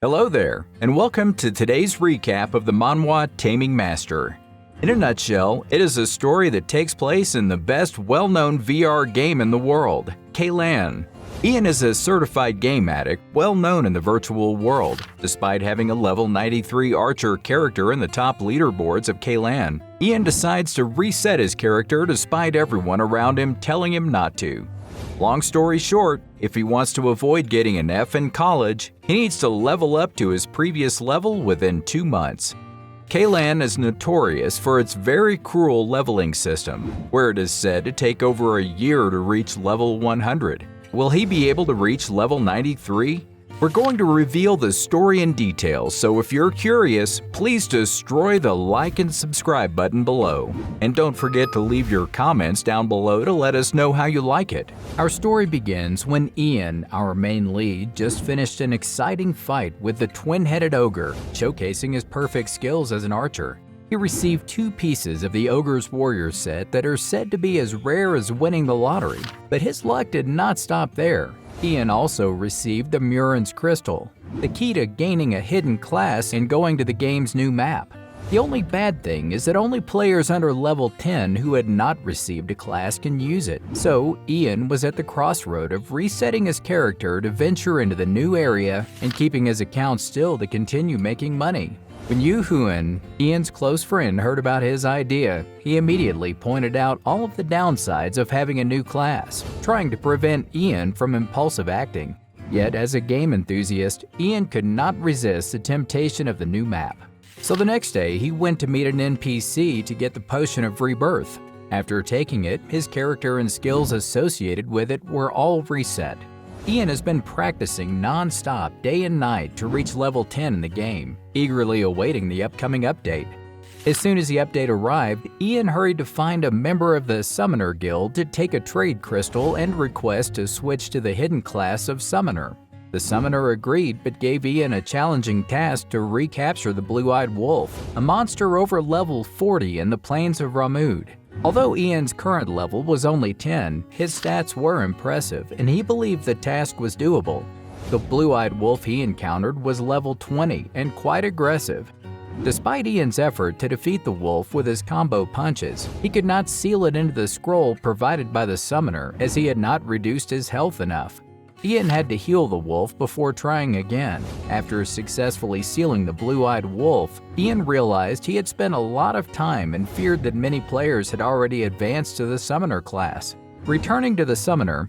Hello there, and welcome to today's recap of the manhwa Taming Master. In a nutshell, it is a story that takes place in the best well-known VR game in the world, Kaillan. Ian is a certified game addict, well known in the virtual world. Despite having a level 93 archer character in the top leaderboards of Kaillan, Ian decides to reset his character despite everyone around him telling him not to. Long story short, if he wants to avoid getting an F in college, he needs to level up to his previous level within 2 months. Kaillan is notorious for its very cruel leveling system, where it is said to take over a year to reach level 100. Will he be able to reach level 93? We're going to reveal the story in detail, so if you're curious, please destroy the like and subscribe button below. And don't forget to leave your comments down below to let us know how you like it. Our story begins when Ian, our main lead, just finished an exciting fight with the twin-headed ogre, showcasing his perfect skills as an archer. He received 2 pieces of the Ogre's Warrior set that are said to be as rare as winning the lottery. But his luck did not stop there. Ian also received the Murin's Crystal, the key to gaining a hidden class and going to the game's new map. The only bad thing is that only players under level 10 who had not received a class can use it. So Ian was at the crossroad of resetting his character to venture into the new area and keeping his account still to continue making money. When Yu Huan, Ian's close friend, heard about his idea, he immediately pointed out all of the downsides of having a new class, trying to prevent Ian from impulsive acting. Yet, as a game enthusiast, Ian could not resist the temptation of the new map. So the next day, he went to meet an NPC to get the potion of rebirth. After taking it, his character and skills associated with it were all reset. Ian has been practicing non-stop day and night to reach level 10 in the game, eagerly awaiting the upcoming update. As soon as the update arrived, Ian hurried to find a member of the Summoner Guild to take a trade crystal and request to switch to the hidden class of Summoner. The Summoner agreed but gave Ian a challenging task to recapture the Blue-Eyed Wolf, a monster over level 40 in the plains of Ramud. Although Ian's current level was only 10, his stats were impressive and he believed the task was doable. The blue-eyed wolf he encountered was level 20 and quite aggressive. Despite Ian's effort to defeat the wolf with his combo punches, he could not seal it into the scroll provided by the summoner as he had not reduced his health enough. Ian had to heal the wolf before trying again. After successfully sealing the blue-eyed wolf, Ian realized he had spent a lot of time and feared that many players had already advanced to the summoner class. Returning to the summoner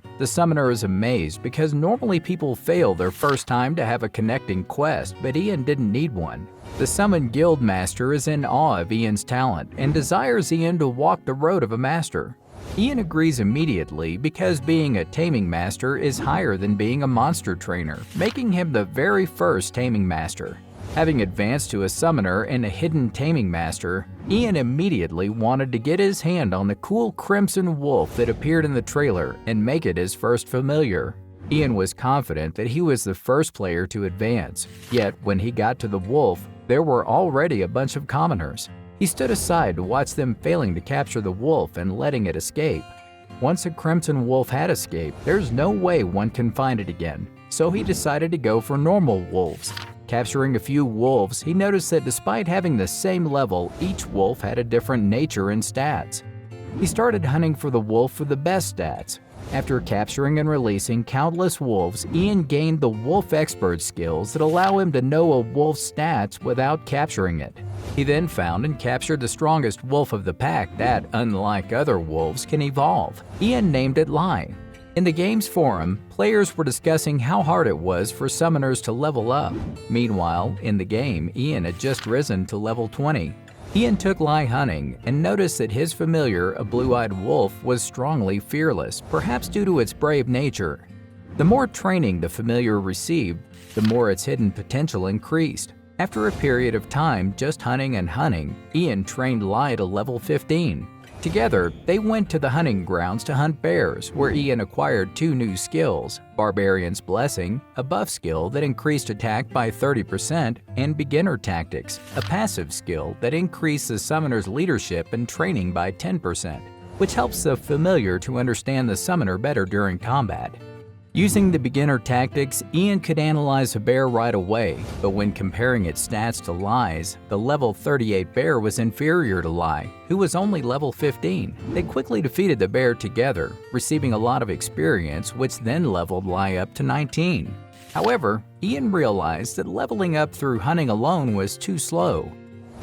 is amazed because normally people fail their first time to have a connecting quest, but Ian didn't need one. The Summon Guild Master is in awe of Ian's talent and desires Ian to walk the road of a master. Ian agrees immediately because being a Taming Master is higher than being a monster trainer, making him the very first Taming Master. Having advanced to a Summoner and a hidden Taming Master, Ian immediately wanted to get his hand on the cool Crimson Wolf that appeared in the trailer and make it his first familiar. Ian was confident that he was the first player to advance, yet when he got to the wolf, there were already a bunch of commoners. He stood aside to watch them failing to capture the wolf and letting it escape. Once a Crimson Wolf had escaped, there's no way one can find it again, so he decided to go for normal wolves. Capturing a few wolves, he noticed that despite having the same level, each wolf had a different nature and stats. He started hunting for the wolf with the best stats. After capturing and releasing countless wolves, Ian gained the wolf expert skills that allow him to know a wolf's stats without capturing it. He then found and captured the strongest wolf of the pack that, unlike other wolves, can evolve. Ian named it Lai. In the game's forum, players were discussing how hard it was for summoners to level up. Meanwhile, in the game, Ian had just risen to level 20. Ian took Lai hunting and noticed that his familiar, a blue-eyed wolf, was strongly fearless, perhaps due to its brave nature. The more training the familiar received, the more its hidden potential increased. After a period of time just hunting and hunting, Ian trained Lai to level 15. Together, they went to the hunting grounds to hunt bears, where Ian acquired 2 new skills, Barbarian's Blessing, a buff skill that increased attack by 30%, and Beginner Tactics, a passive skill that increased the summoner's leadership and training by 10%, which helps the familiar to understand the summoner better during combat. Using the beginner tactics, Ian could analyze a bear right away, but when comparing its stats to Lai's, the level 38 bear was inferior to Lai, who was only level 15. They quickly defeated the bear together, receiving a lot of experience, which then leveled Lai up to 19. However, Ian realized that leveling up through hunting alone was too slow,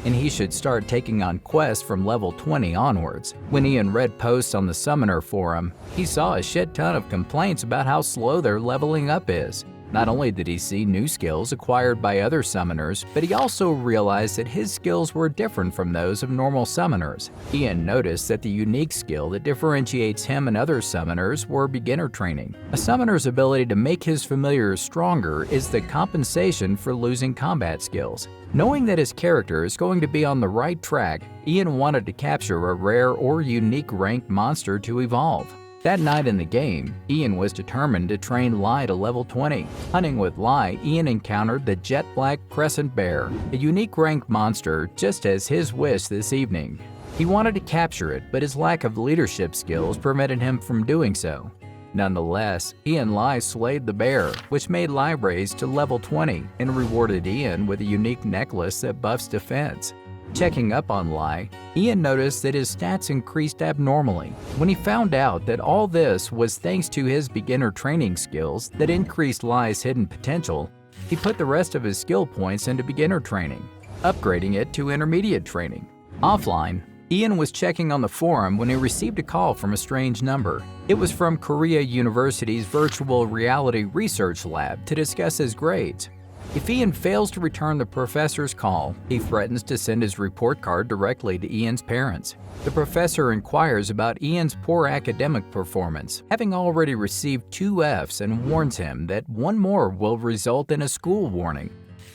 and he should start taking on quests from level 20 onwards. When Ian read posts on the Summoner forum, he saw a shit ton of complaints about how slow their leveling up is. Not only did he see new skills acquired by other summoners, but he also realized that his skills were different from those of normal summoners. Ian noticed that the unique skill that differentiates him and other summoners were beginner training. A summoner's ability to make his familiars stronger is the compensation for losing combat skills. Knowing that his character is going to be on the right track, Ian wanted to capture a rare or unique ranked monster to evolve. That night in the game, Ian was determined to train Lai to level 20. Hunting with Lai, Ian encountered the jet black crescent bear, a unique ranked monster just as his wish this evening. He wanted to capture it, but his lack of leadership skills prevented him from doing so. Nonetheless, he and Lai slayed the bear, which made Lai raise to level 20 and rewarded Ian with a unique necklace that buffs defense. Checking up on Lai, Ian noticed that his stats increased abnormally. When he found out that all this was thanks to his beginner training skills that increased Lai's hidden potential, he put the rest of his skill points into beginner training, upgrading it to intermediate training. Offline, Ian was checking on the forum when he received a call from a strange number. It was from Korea University's Virtual Reality Research Lab to discuss his grades. If Ian fails to return the professor's call, he threatens to send his report card directly to Ian's parents. The professor inquires about Ian's poor academic performance, having already received 2 Fs, and warns him that one more will result in a school warning.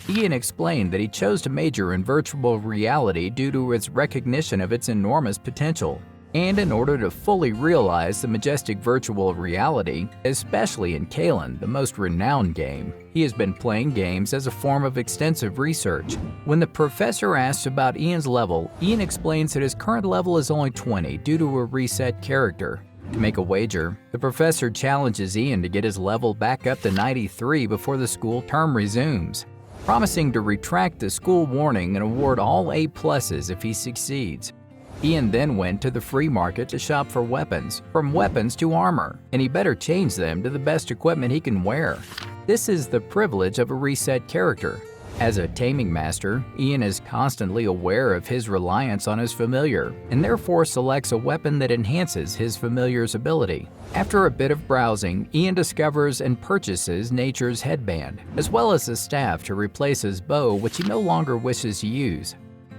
Ian explained that he chose to major in virtual reality due to its recognition of its enormous potential. And in order to fully realize the majestic virtual reality, especially in Kaillan, the most renowned game, he has been playing games as a form of extensive research. When the professor asks about Ian's level, Ian explains that his current level is only 20 due to a reset character. To make a wager, the professor challenges Ian to get his level back up to 93 before the school term resumes, promising to retract the school warning and award all A+ if he succeeds. Ian then went to the free market to shop for weapons, from weapons to armor, and he better change them to the best equipment he can wear. This is the privilege of a reset character. As a Taming Master, Ian is constantly aware of his reliance on his familiar, and therefore selects a weapon that enhances his familiar's ability. After a bit of browsing, Ian discovers and purchases Nature's Headband, as well as a staff to replace his bow, which he no longer wishes to use.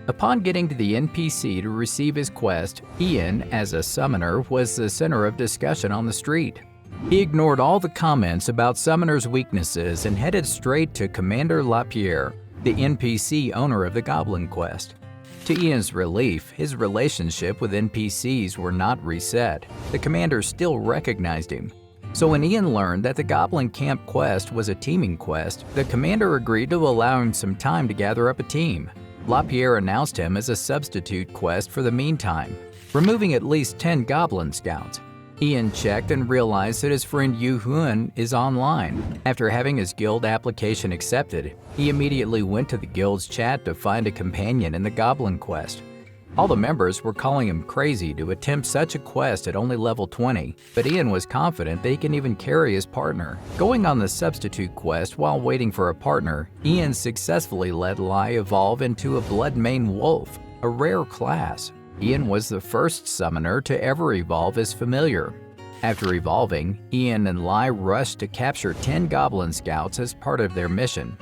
Upon getting to the NPC to receive his quest, Ian, as a summoner, was the center of discussion on the street. He ignored all the comments about summoners' weaknesses and headed straight to Commander Lapierre, the NPC owner of the Goblin quest. To Ian's relief, his relationship with NPCs were not reset. The commander still recognized him. So when Ian learned that the Goblin Camp quest was a teaming quest, the commander agreed to allow him some time to gather up a team. Lapierre announced him as a substitute quest for the meantime, removing at least 10 Goblin scouts. Ian checked and realized that his friend Yu Huan is online. After having his guild application accepted, he immediately went to the guild's chat to find a companion in the Goblin quest. All the members were calling him crazy to attempt such a quest at only level 20, but Ian was confident that he can even carry his partner. Going on the substitute quest while waiting for a partner, Ian successfully let Lai evolve into a Bloodmane Wolf, a rare class. Ian was the first summoner to ever evolve as familiar. After evolving, Ian and Lai rushed to capture 10 Goblin scouts as part of their mission.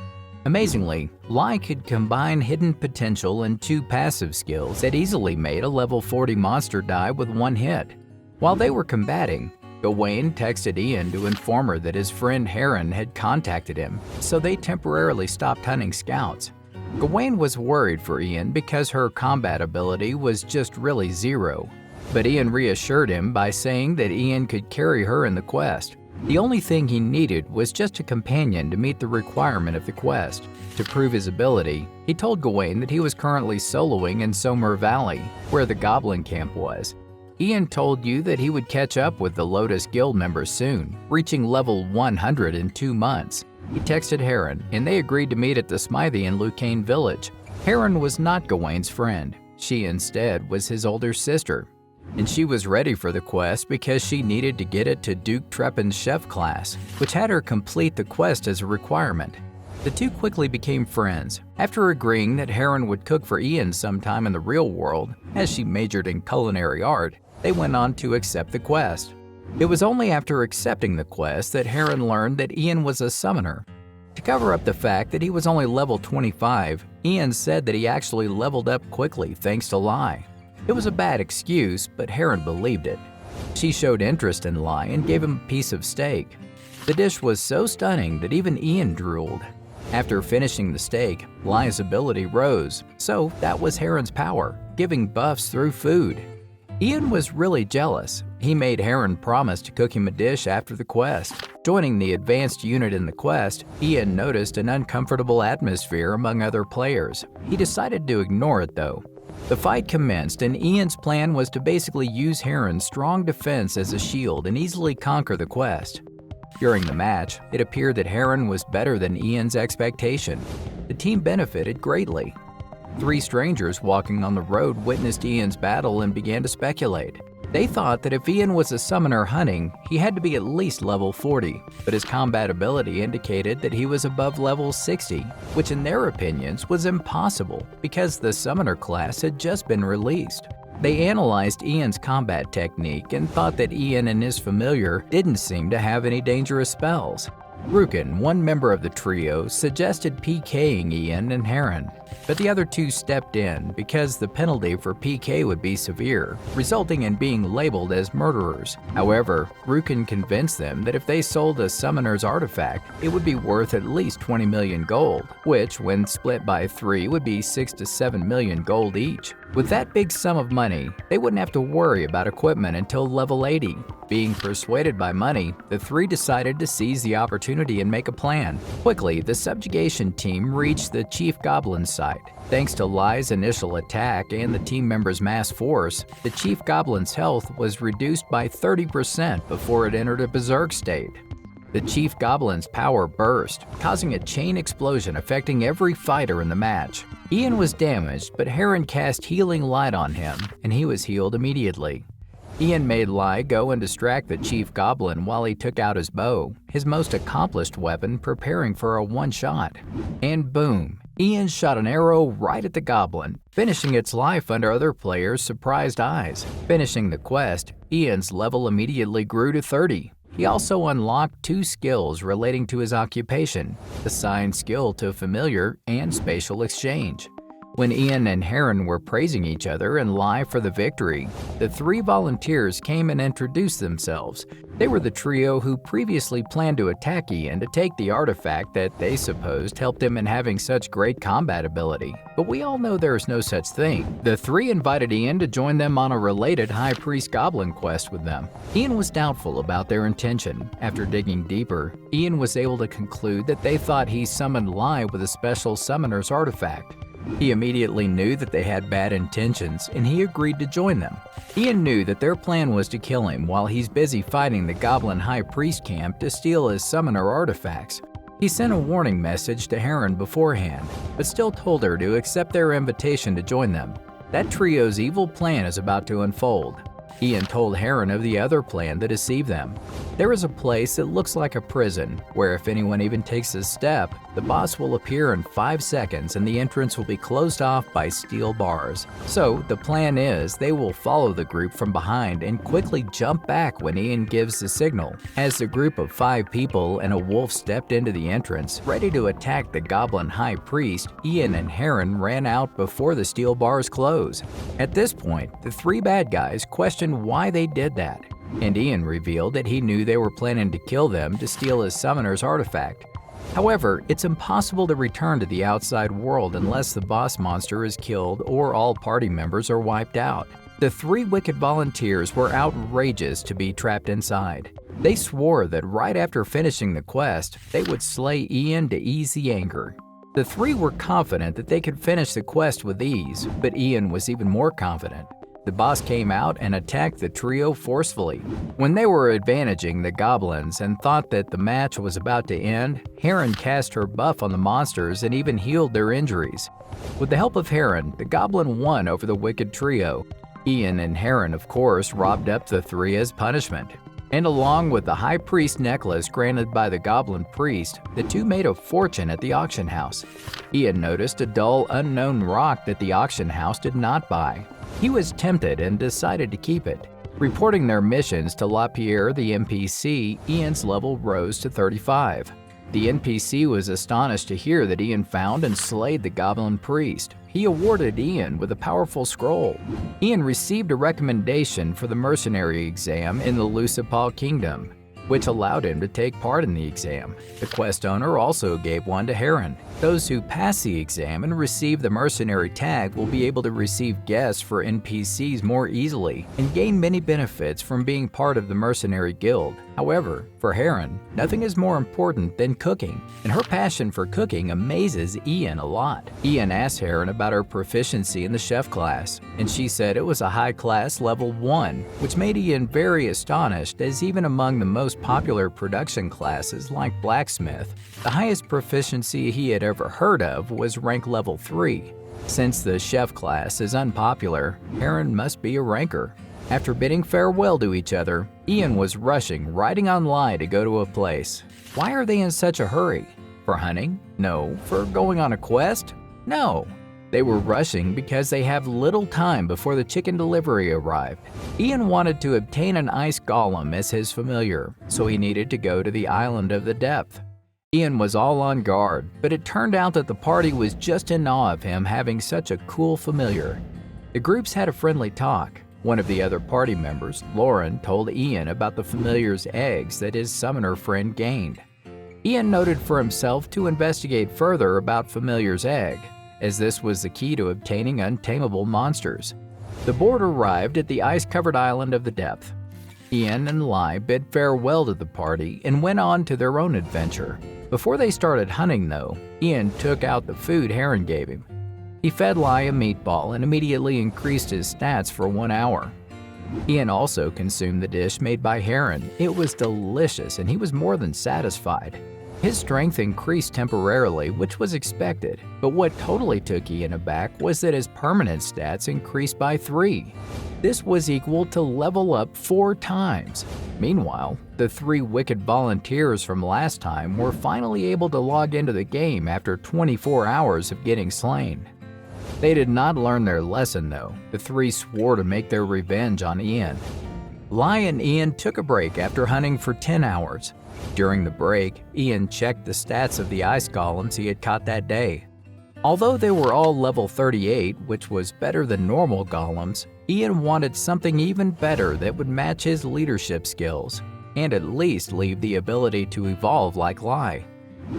Amazingly, Lai could combine hidden potential and 2 passive skills that easily made a level 40 monster die with 1 hit. While they were combating, Gawain texted Ian to inform her that his friend Heron had contacted him, so they temporarily stopped hunting scouts. Gawain was worried for Ian because her combat ability was just really 0, but Ian reassured him by saying that Ian could carry her in the quest. The only thing he needed was just a companion to meet the requirement of the quest. To prove his ability, he told Gawain that he was currently soloing in Somer Valley, where the Goblin camp was. Ian told you that he would catch up with the Lotus Guild members soon, reaching level 100 in 2 months. He texted Heron, and they agreed to meet at the smithy in Lucane Village. Heron was not Gawain's friend. She instead was his older sister, and she was ready for the quest because she needed to get it to Duke Treppen's chef class, which had her complete the quest as a requirement. The two quickly became friends. After agreeing that Heron would cook for Ian sometime in the real world, as she majored in culinary art, they went on to accept the quest. It was only after accepting the quest that Heron learned that Ian was a summoner. To cover up the fact that he was only level 25, Ian said that he actually leveled up quickly thanks to Lai. It was a bad excuse, but Heron believed it. She showed interest in Lai and gave him a piece of steak. The dish was so stunning that even Ian drooled. After finishing the steak, Lai's ability rose, so that was Heron's power, giving buffs through food. Ian was really jealous. He made Heron promise to cook him a dish after the quest. Joining the advanced unit in the quest, Ian noticed an uncomfortable atmosphere among other players. He decided to ignore it though. The fight commenced, and Ian's plan was to basically use Heron's strong defense as a shield and easily conquer the quest. During the match, it appeared that Heron was better than Ian's expectation. The team benefited greatly. 3 strangers walking on the road witnessed Ian's battle and began to speculate. They thought that if Ian was a summoner hunting, he had to be at least level 40, but his combat ability indicated that he was above level 60, which in their opinions was impossible because the summoner class had just been released. They analyzed Ian's combat technique and thought that Ian and his familiar didn't seem to have any dangerous spells. Rukin, one member of the trio, suggested PKing Ian and Heron, but the other two stepped in because the penalty for PK would be severe, resulting in being labeled as murderers. However, Rukin convinced them that if they sold a summoner's artifact, it would be worth at least 20 million gold, which, when split by 3, would be 6 to 7 million gold each. With that big sum of money, they wouldn't have to worry about equipment until level 80. Being persuaded by money, the 3 decided to seize the opportunity and make a plan. Quickly, the subjugation team reached the Chief Goblin's site. Thanks to Lai's initial attack and the team members' mass force, the Chief Goblin's health was reduced by 30% before it entered a berserk state. The Chief Goblin's power burst, causing a chain explosion affecting every fighter in the match. Ian was damaged, but Heron cast healing light on him, and he was healed immediately. Ian made Lai go and distract the Chief Goblin while he took out his bow, his most accomplished weapon, preparing for a one-shot. And boom, Ian shot an arrow right at the goblin, finishing its life under other players' surprised eyes. Finishing the quest, Ian's level immediately grew to 30. He also unlocked 2 skills relating to his occupation, assigned skill to familiar and spatial exchange. When Ian and Heron were praising each other and Lai for the victory, the 3 volunteers came and introduced themselves. They were the trio who previously planned to attack Ian to take the artifact that they supposed helped him in having such great combat ability. But we all know there is no such thing. The 3 invited Ian to join them on a related High Priest Goblin quest with them. Ian was doubtful about their intention. After digging deeper, Ian was able to conclude that they thought he summoned Lai with a special summoner's artifact. He immediately knew that they had bad intentions, and he agreed to join them. Ian knew that their plan was to kill him while he's busy fighting the Goblin High Priest camp to steal his summoner artifacts. He sent a warning message to Heron beforehand, but still told her to accept their invitation to join them. That trio's evil plan is about to unfold. Ian told Heron of the other plan to deceive them. There is a place that looks like a prison, where if anyone even takes a step, the boss will appear in 5 seconds and the entrance will be closed off by steel bars. So the plan is they will follow the group from behind and quickly jump back when Ian gives the signal. As the group of 5 people and a wolf stepped into the entrance, ready to attack the Goblin High Priest, Ian and Heron ran out before the steel bars close. At this point, the 3 bad guys questioned why they did that, and Ian revealed that he knew they were planning to kill them to steal his summoner's artifact. However, it's impossible to return to the outside world unless the boss monster is killed or all party members are wiped out. The 3 wicked volunteers were outrageous to be trapped inside. They swore that right after finishing the quest, they would slay Ian to ease the anger. The 3 were confident that they could finish the quest with ease, but Ian was even more confident. The boss came out and attacked the trio forcefully. When they were advantaging the goblins and thought that the match was about to end, Heron cast her buff on the monsters and even healed their injuries. With the help of Heron, the goblin won over the wicked trio. Ian and Heron, of course, robbed up the three as punishment. And along with the high priest necklace granted by the goblin priest, the two made a fortune at the auction house. Ian noticed a dull, unknown rock that the auction house did not buy. He was tempted and decided to keep it. Reporting their missions to LaPierre, the NPC, Ian's level rose to 35. The NPC was astonished to hear that Ian found and slayed the goblin priest. He awarded Ian with a powerful scroll. Ian received a recommendation for the mercenary exam in the Lucipal Kingdom, which allowed him to take part in the exam. The quest owner also gave one to Heron. Those who pass the exam and receive the mercenary tag will be able to receive guests for NPCs more easily and gain many benefits from being part of the mercenary guild. However, for Heron, nothing is more important than cooking, and her passion for cooking amazes Ian a lot. Ian asked Heron about her proficiency in the chef class, and she said it was a high class level 1, which made Ian very astonished, as even among the most popular production classes like blacksmith, the highest proficiency he had ever heard of was rank level 3. Since the chef class is unpopular, Heron must be a ranker. After bidding farewell to each other, Ian was rushing, riding on Lai to go to a place. Why are they in such a hurry? For hunting? No. For going on a quest? No. They were rushing because they have little time before the chicken delivery arrived. Ian wanted to obtain an ice golem as his familiar, so he needed to go to the island of the depth. Ian was all on guard, but it turned out that the party was just in awe of him having such a cool familiar. The groups had a friendly talk. One of the other party members, Lauren, told Ian about the familiar's eggs that his summoner friend gained. Ian noted for himself to investigate further about familiar's egg, as this was the key to obtaining untamable monsters. The board arrived at the ice-covered island of the depth. Ian and Lai bid farewell to the party and went on to their own adventure. Before they started hunting, though, Ian took out the food Heron gave him. He fed Lai a meatball and immediately increased his stats for 1 hour. Ian also consumed the dish made by Heron. It was delicious and he was more than satisfied. His strength increased temporarily, which was expected, but what totally took Ian aback was that his permanent stats increased by 3. This was equal to level up 4 times. Meanwhile, the 3 wicked volunteers from last time were finally able to log into the game after 24 hours of getting slain. They did not learn their lesson though. The 3 swore to make their revenge on Ian. Lai and Ian took a break after hunting for 10 hours. During the break, Ian checked the stats of the ice golems he had caught that day. Although they were all level 38, which was better than normal golems, Ian wanted something even better that would match his leadership skills, and at least leave the ability to evolve like Lai.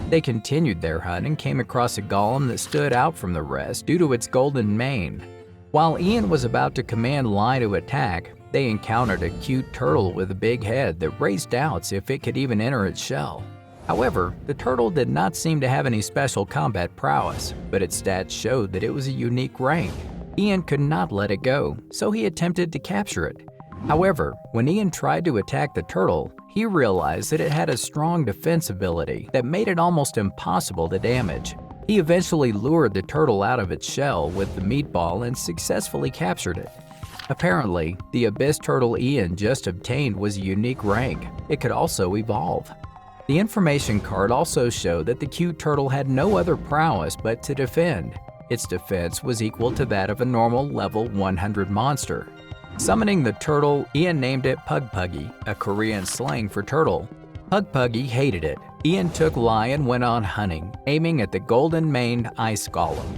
They continued their hunt and came across a golem that stood out from the rest due to its golden mane. While Ian was about to command Lai to attack, they encountered a cute turtle with a big head that raised doubts if it could even enter its shell. However, the turtle did not seem to have any special combat prowess, but its stats showed that it was a unique rank. Ian could not let it go, so he attempted to capture it. However, when Ian tried to attack the turtle, he realized that it had a strong defense ability that made it almost impossible to damage. He eventually lured the turtle out of its shell with the meatball and successfully captured it. Apparently, the abyss turtle Ian just obtained was a unique rank. It could also evolve. The information card also showed that the cute turtle had no other prowess but to defend. Its defense was equal to that of a normal level 100 monster. Summoning the turtle, Ian named it Pug Puggy, a Korean slang for turtle. Pug Puggy hated it. Ian took Lai and went on hunting, aiming at the golden-maned ice golem.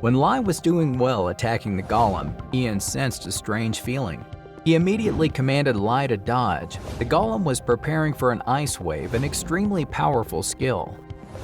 When Lai was doing well attacking the golem, Ian sensed a strange feeling. He immediately commanded Lai to dodge. The golem was preparing for an ice wave, an extremely powerful skill.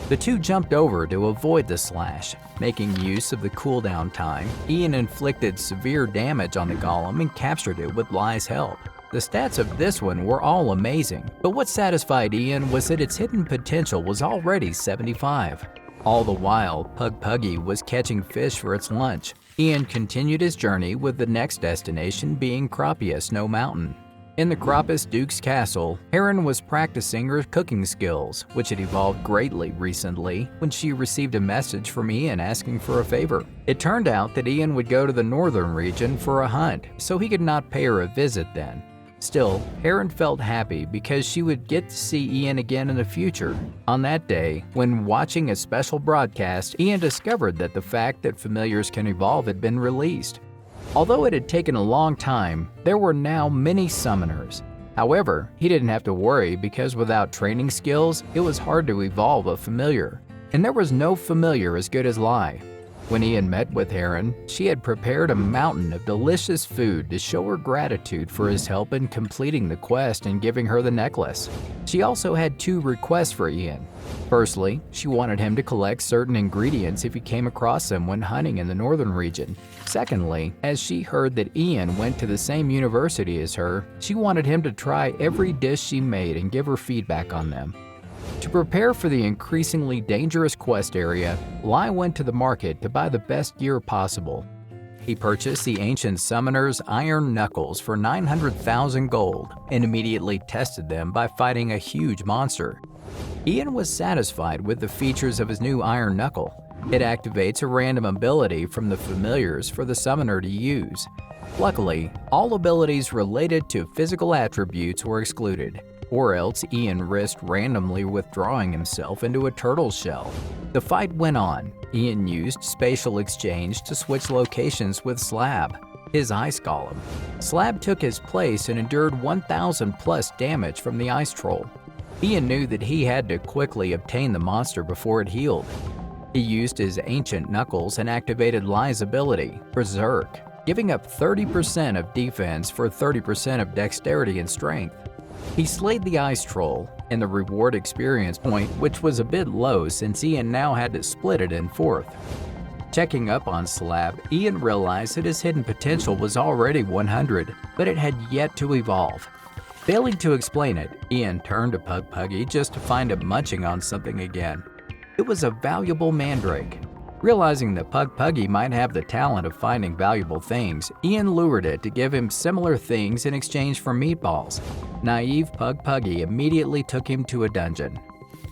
The two jumped over to avoid the slash. Making use of the cooldown time, Ian inflicted severe damage on the golem and captured it with Lai's help. The stats of this one were all amazing, but what satisfied Ian was that its hidden potential was already 75. All the while, Pug Puggy was catching fish for its lunch. Ian continued his journey, with the next destination being Cropia Snow Mountain. In the Cropis Duke's castle, Heron was practicing her cooking skills, which had evolved greatly recently when she received a message from Ian asking for a favor. It turned out that Ian would go to the northern region for a hunt, so he could not pay her a visit then. Still, Heron felt happy because she would get to see Ian again in the future. On that day, when watching a special broadcast, Ian discovered that the fact that familiars can evolve had been released. Although it had taken a long time, there were now many summoners. However, he didn't have to worry because without training skills, it was hard to evolve a familiar. And there was no familiar as good as Lai. When Ian met with Heron, she had prepared a mountain of delicious food to show her gratitude for his help in completing the quest and giving her the necklace. She also had 2 requests for Ian. Firstly, she wanted him to collect certain ingredients if he came across them when hunting in the northern region. Secondly, as she heard that Ian went to the same university as her, she wanted him to try every dish she made and give her feedback on them. To prepare for the increasingly dangerous quest area, Lai went to the market to buy the best gear possible. He purchased the ancient summoner's iron knuckles for 900,000 gold and immediately tested them by fighting a huge monster. Ian was satisfied with the features of his new iron knuckle. It activates a random ability from the familiars for the summoner to use. Luckily, all abilities related to physical attributes were excluded, or else Ian risked randomly withdrawing himself into a turtle shell. The fight went on. Ian used spatial exchange to switch locations with Slab, his ice golem. Slab took his place and endured 1,000 plus damage from the ice troll. Ian knew that he had to quickly obtain the monster before it healed. He used his ancient knuckles and activated Lai's ability, Berserk, giving up 30% of defense for 30% of dexterity and strength. He slayed the ice troll, and the reward experience point, which was a bit low since Ian now had to split it in 4th. Checking up on Slab, Ian realized that his hidden potential was already 100, but it had yet to evolve. Failing to explain it, Ian turned to Pug Puggy just to find it munching on something again. It was a valuable mandrake. Realizing that Pug Puggy might have the talent of finding valuable things, Ian lured it to give him similar things in exchange for meatballs. Naive Pug Puggy immediately took him to a dungeon.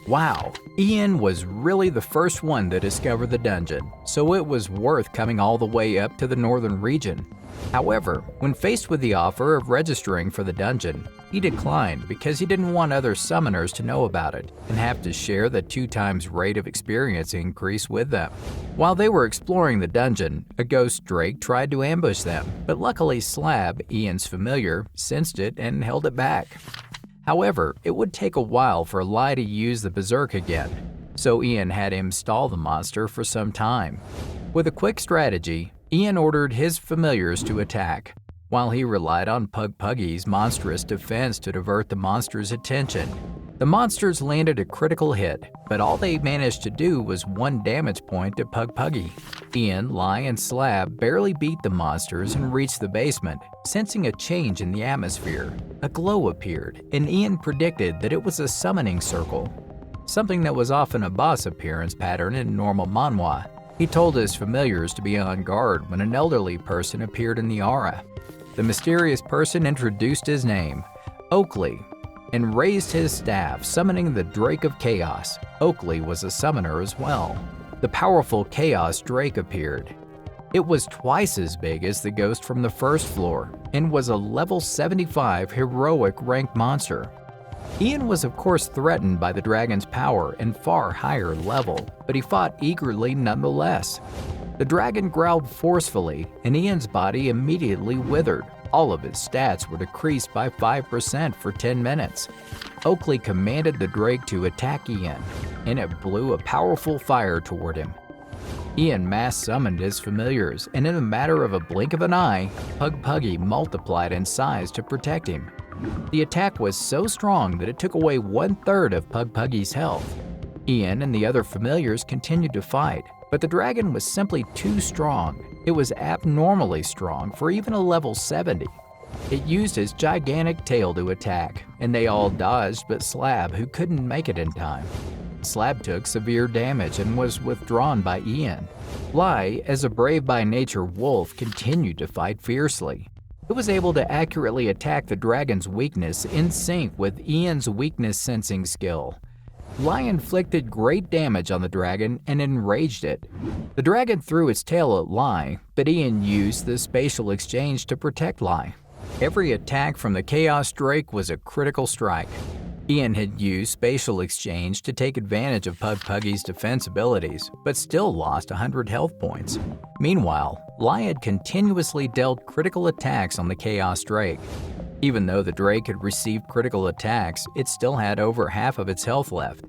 Wow, Ian was really the first one to discover the dungeon, so it was worth coming all the way up to the northern region. However, when faced with the offer of registering for the dungeon, he declined because he didn't want other summoners to know about it and have to share the 2 times rate of experience increase with them. While they were exploring the dungeon, a ghost drake tried to ambush them, but luckily Slab, Ian's familiar, sensed it and held it back. However, it would take a while for Lai to use the Berserk again, so Ian had him stall the monster for some time. With a quick strategy, Ian ordered his familiars to attack, while he relied on Pug Puggy's monstrous defense to divert the monster's attention. The monsters landed a critical hit, but all they managed to do was 1 damage point to Pug Puggy. Ian, Lai, and Slab barely beat the monsters and reached the basement. Sensing a change in the atmosphere, a glow appeared, and Ian predicted that it was a summoning circle, something that was often a boss appearance pattern in normal manhwa. He told his familiars to be on guard when an elderly person appeared in the aura. The mysterious person introduced his name, Oakley, and raised his staff, summoning the Drake of Chaos. Oakley was a summoner as well. The powerful Chaos Drake appeared. It was twice as big as the ghost from the first floor and was a level 75 heroic ranked monster. Ian was of course threatened by the dragon's power and far higher level, but he fought eagerly nonetheless. The dragon growled forcefully, and Ian's body immediately withered. All of his stats were decreased by 5% for 10 minutes. Oakley commanded the Drake to attack Ian, and it blew a powerful fire toward him. Ian mass summoned his familiars, and in a matter of a blink of an eye, Pug Puggy multiplied in size to protect him. The attack was so strong that it took away 1/3 of Pug Puggy's health. Ian and the other familiars continued to fight, but the dragon was simply too strong. It was abnormally strong for even a level 70. It used his gigantic tail to attack, and they all dodged but Slab, who couldn't make it in time. Slab took severe damage and was withdrawn by Ian. Lai, as a brave by nature wolf, continued to fight fiercely. It was able to accurately attack the dragon's weakness in sync with Ian's weakness sensing skill. Lai inflicted great damage on the dragon and enraged it. The dragon threw its tail at Lai, but Ian used the spatial exchange to protect Lai. Every attack from the Chaos Drake was a critical strike. Ian had used spatial exchange to take advantage of Puggy's defense abilities, but still lost 100 health points. Meanwhile, Lai had continuously dealt critical attacks on the Chaos Drake. Even though the Drake had received critical attacks, it still had over half of its health left.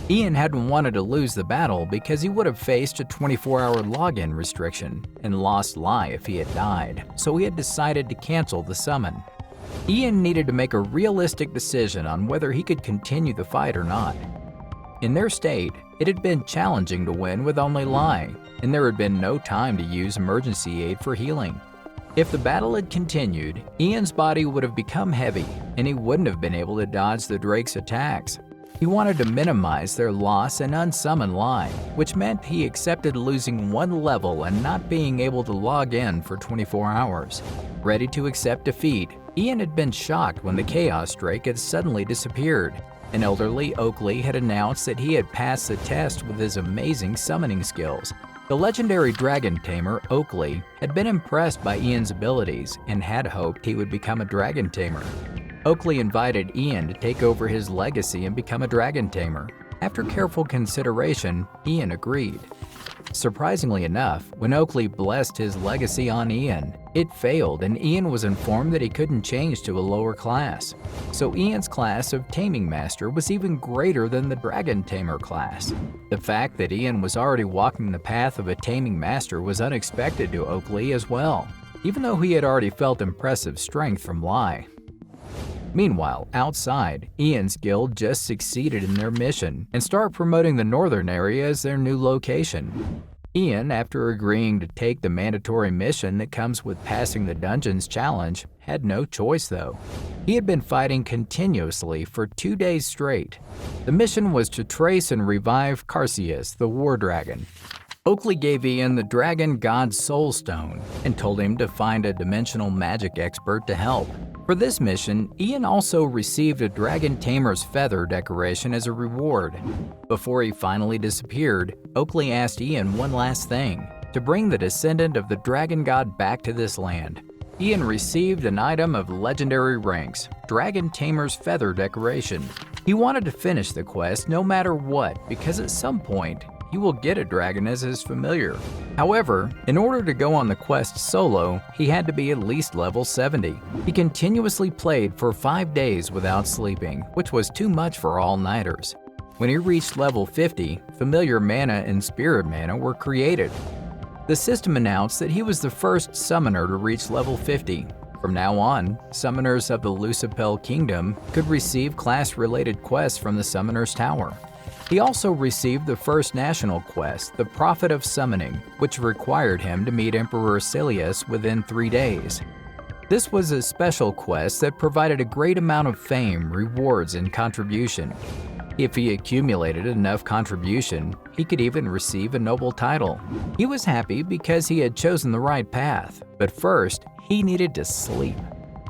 Ian hadn't wanted to lose the battle because he would have faced a 24-hour login restriction and lost Lai if he had died, so he had decided to cancel the summon. Ian needed to make a realistic decision on whether he could continue the fight or not. In their state, it had been challenging to win with only Lai, and there had been no time to use emergency aid for healing. If the battle had continued, Ian's body would have become heavy, and he wouldn't have been able to dodge the Drake's attacks. He wanted to minimize their loss and unsummon Lai, which meant he accepted losing one level and not being able to log in for 24 hours. Ready to accept defeat, Ian had been shocked when the Chaos Drake had suddenly disappeared. An elderly Oakley had announced that he had passed the test with his amazing summoning skills. The legendary dragon tamer, Oakley, had been impressed by Ian's abilities and had hoped he would become a dragon tamer. Oakley invited Ian to take over his legacy and become a dragon tamer. After careful consideration, Ian agreed. Surprisingly enough, when Oakley blessed his legacy on Ian, it failed and Ian was informed that he couldn't change to a lower class. So Ian's class of Taming Master was even greater than the Dragon Tamer class. The fact that Ian was already walking the path of a Taming Master was unexpected to Oakley as well, even though he had already felt impressive strength from Lai. Meanwhile, outside, Ian's guild just succeeded in their mission and started promoting the northern area as their new location. Ian, after agreeing to take the mandatory mission that comes with passing the dungeons challenge, had no choice though. He had been fighting continuously for 2 days straight. The mission was to trace and revive Carseus, the war dragon. Oakley gave Ian the Dragon God's Soul Stone and told him to find a dimensional magic expert to help. For this mission, Ian also received a Dragon Tamer's feather decoration as a reward. Before he finally disappeared, Oakley asked Ian one last thing, to bring the descendant of the Dragon God back to this land. Ian received an item of legendary ranks, Dragon Tamer's feather decoration. He wanted to finish the quest no matter what because at some point, he will get a dragon as his familiar. However, in order to go on the quest solo, he had to be at least level 70. He continuously played for 5 days without sleeping, which was too much for all-nighters. When he reached level 50, familiar mana and spirit mana were created. The system announced that he was the first summoner to reach level 50. From now on, summoners of the Lucipel Kingdom could receive class-related quests from the Summoner's Tower. He also received the first national quest, the Prophet of Summoning, which required him to meet Emperor Cilius within 3 days. This was a special quest that provided a great amount of fame, rewards, and contribution. If he accumulated enough contribution, he could even receive a noble title. He was happy because he had chosen the right path, but first, he needed to sleep.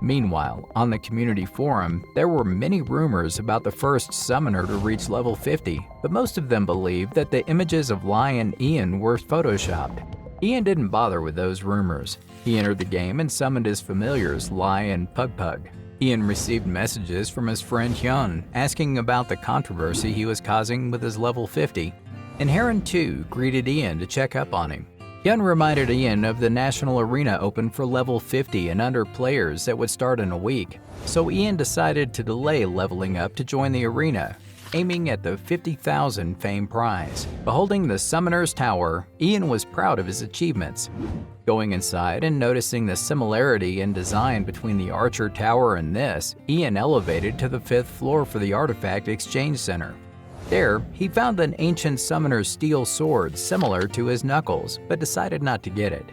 Meanwhile, on the community forum, there were many rumors about the first summoner to reach level 50, but most of them believed that the images of Lai and Ian were photoshopped. Ian didn't bother with those rumors. He entered the game and summoned his familiars, Lai and Pug. Ian received messages from his friend Hyun asking about the controversy he was causing with his level 50, and Heron too greeted Ian to check up on him. Hyun reminded Ian of the National Arena open for level 50 and under players that would start in a week, so Ian decided to delay leveling up to join the arena, aiming at the 50,000 fame prize. Beholding the Summoner's Tower, Ian was proud of his achievements. Going inside and noticing the similarity in design between the Archer Tower and this, Ian elevated to the 5th floor for the Artifact Exchange Center. There, he found an ancient summoner's steel sword similar to his knuckles, but decided not to get it.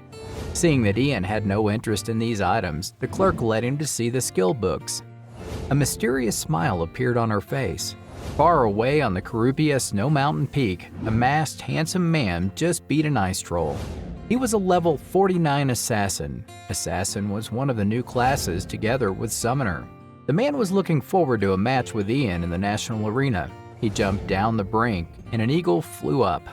Seeing that Ian had no interest in these items, the clerk led him to see the skill books. A mysterious smile appeared on her face. Far away on the Carubia Snow Mountain Peak, a masked, handsome man just beat an ice troll. He was a level 49 assassin. Assassin was one of the new classes together with summoner. The man was looking forward to a match with Ian in the national arena. He jumped down the brink, and an eagle flew up.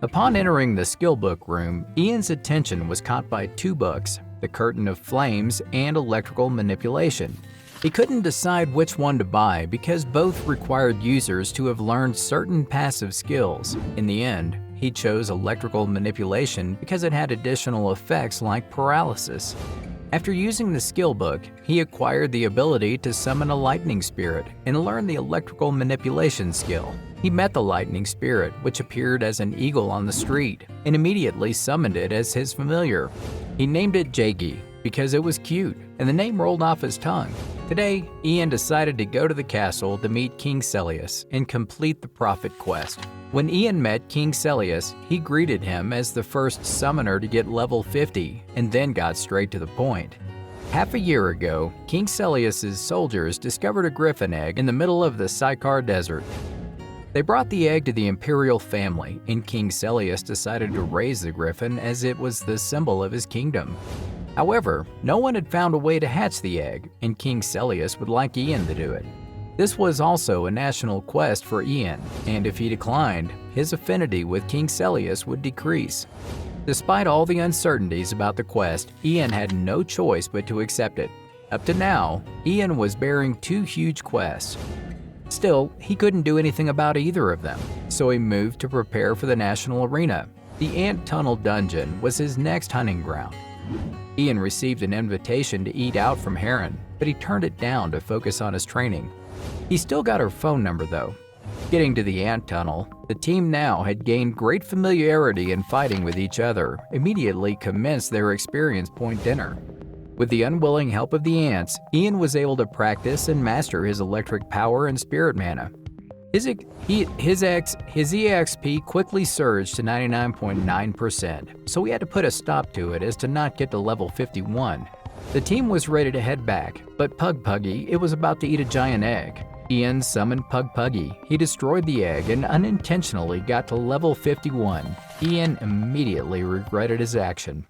Upon entering the skill book room, Ian's attention was caught by two books, The Curtain of Flames and Electrical Manipulation. He couldn't decide which one to buy because both required users to have learned certain passive skills. In the end, he chose Electrical Manipulation because it had additional effects like paralysis. After using the skill book, he acquired the ability to summon a lightning spirit and learn the Electrical Manipulation skill. He met the lightning spirit, which appeared as an eagle on the street, and immediately summoned it as his familiar. He named it Jagi because it was cute, and the name rolled off his tongue. Today, Ian decided to go to the castle to meet King Celius and complete the prophet quest. When Ian met King Celius, he greeted him as the first summoner to get level 50 and then got straight to the point. Half a year ago, King Celius's soldiers discovered a griffin egg in the middle of the Sycar Desert. They brought the egg to the imperial family, and King Celius decided to raise the griffin as it was the symbol of his kingdom. However, no one had found a way to hatch the egg, and King Celius would like Ian to do it. This was also a national quest for Ian, and if he declined, his affinity with King Celius would decrease. Despite all the uncertainties about the quest, Ian had no choice but to accept it. Up to now, Ian was bearing two huge quests. Still, he couldn't do anything about either of them, so he moved to prepare for the national arena. The Ant Tunnel dungeon was his next hunting ground. Ian received an invitation to eat out from Heron, but he turned it down to focus on his training. He still got her phone number though. Getting to the ant tunnel, the team now had gained great familiarity in fighting with each other, immediately commenced their experience point dinner. With the unwilling help of the ants, Ian was able to practice and master his electric power and spirit mana. His EXP quickly surged to 99.9%, so we had to put a stop to it as to not get to level 51. The team was ready to head back, but Puggy was about to eat a giant egg. Ian summoned Puggy. He destroyed the egg and unintentionally got to level 51. Ian immediately regretted his action.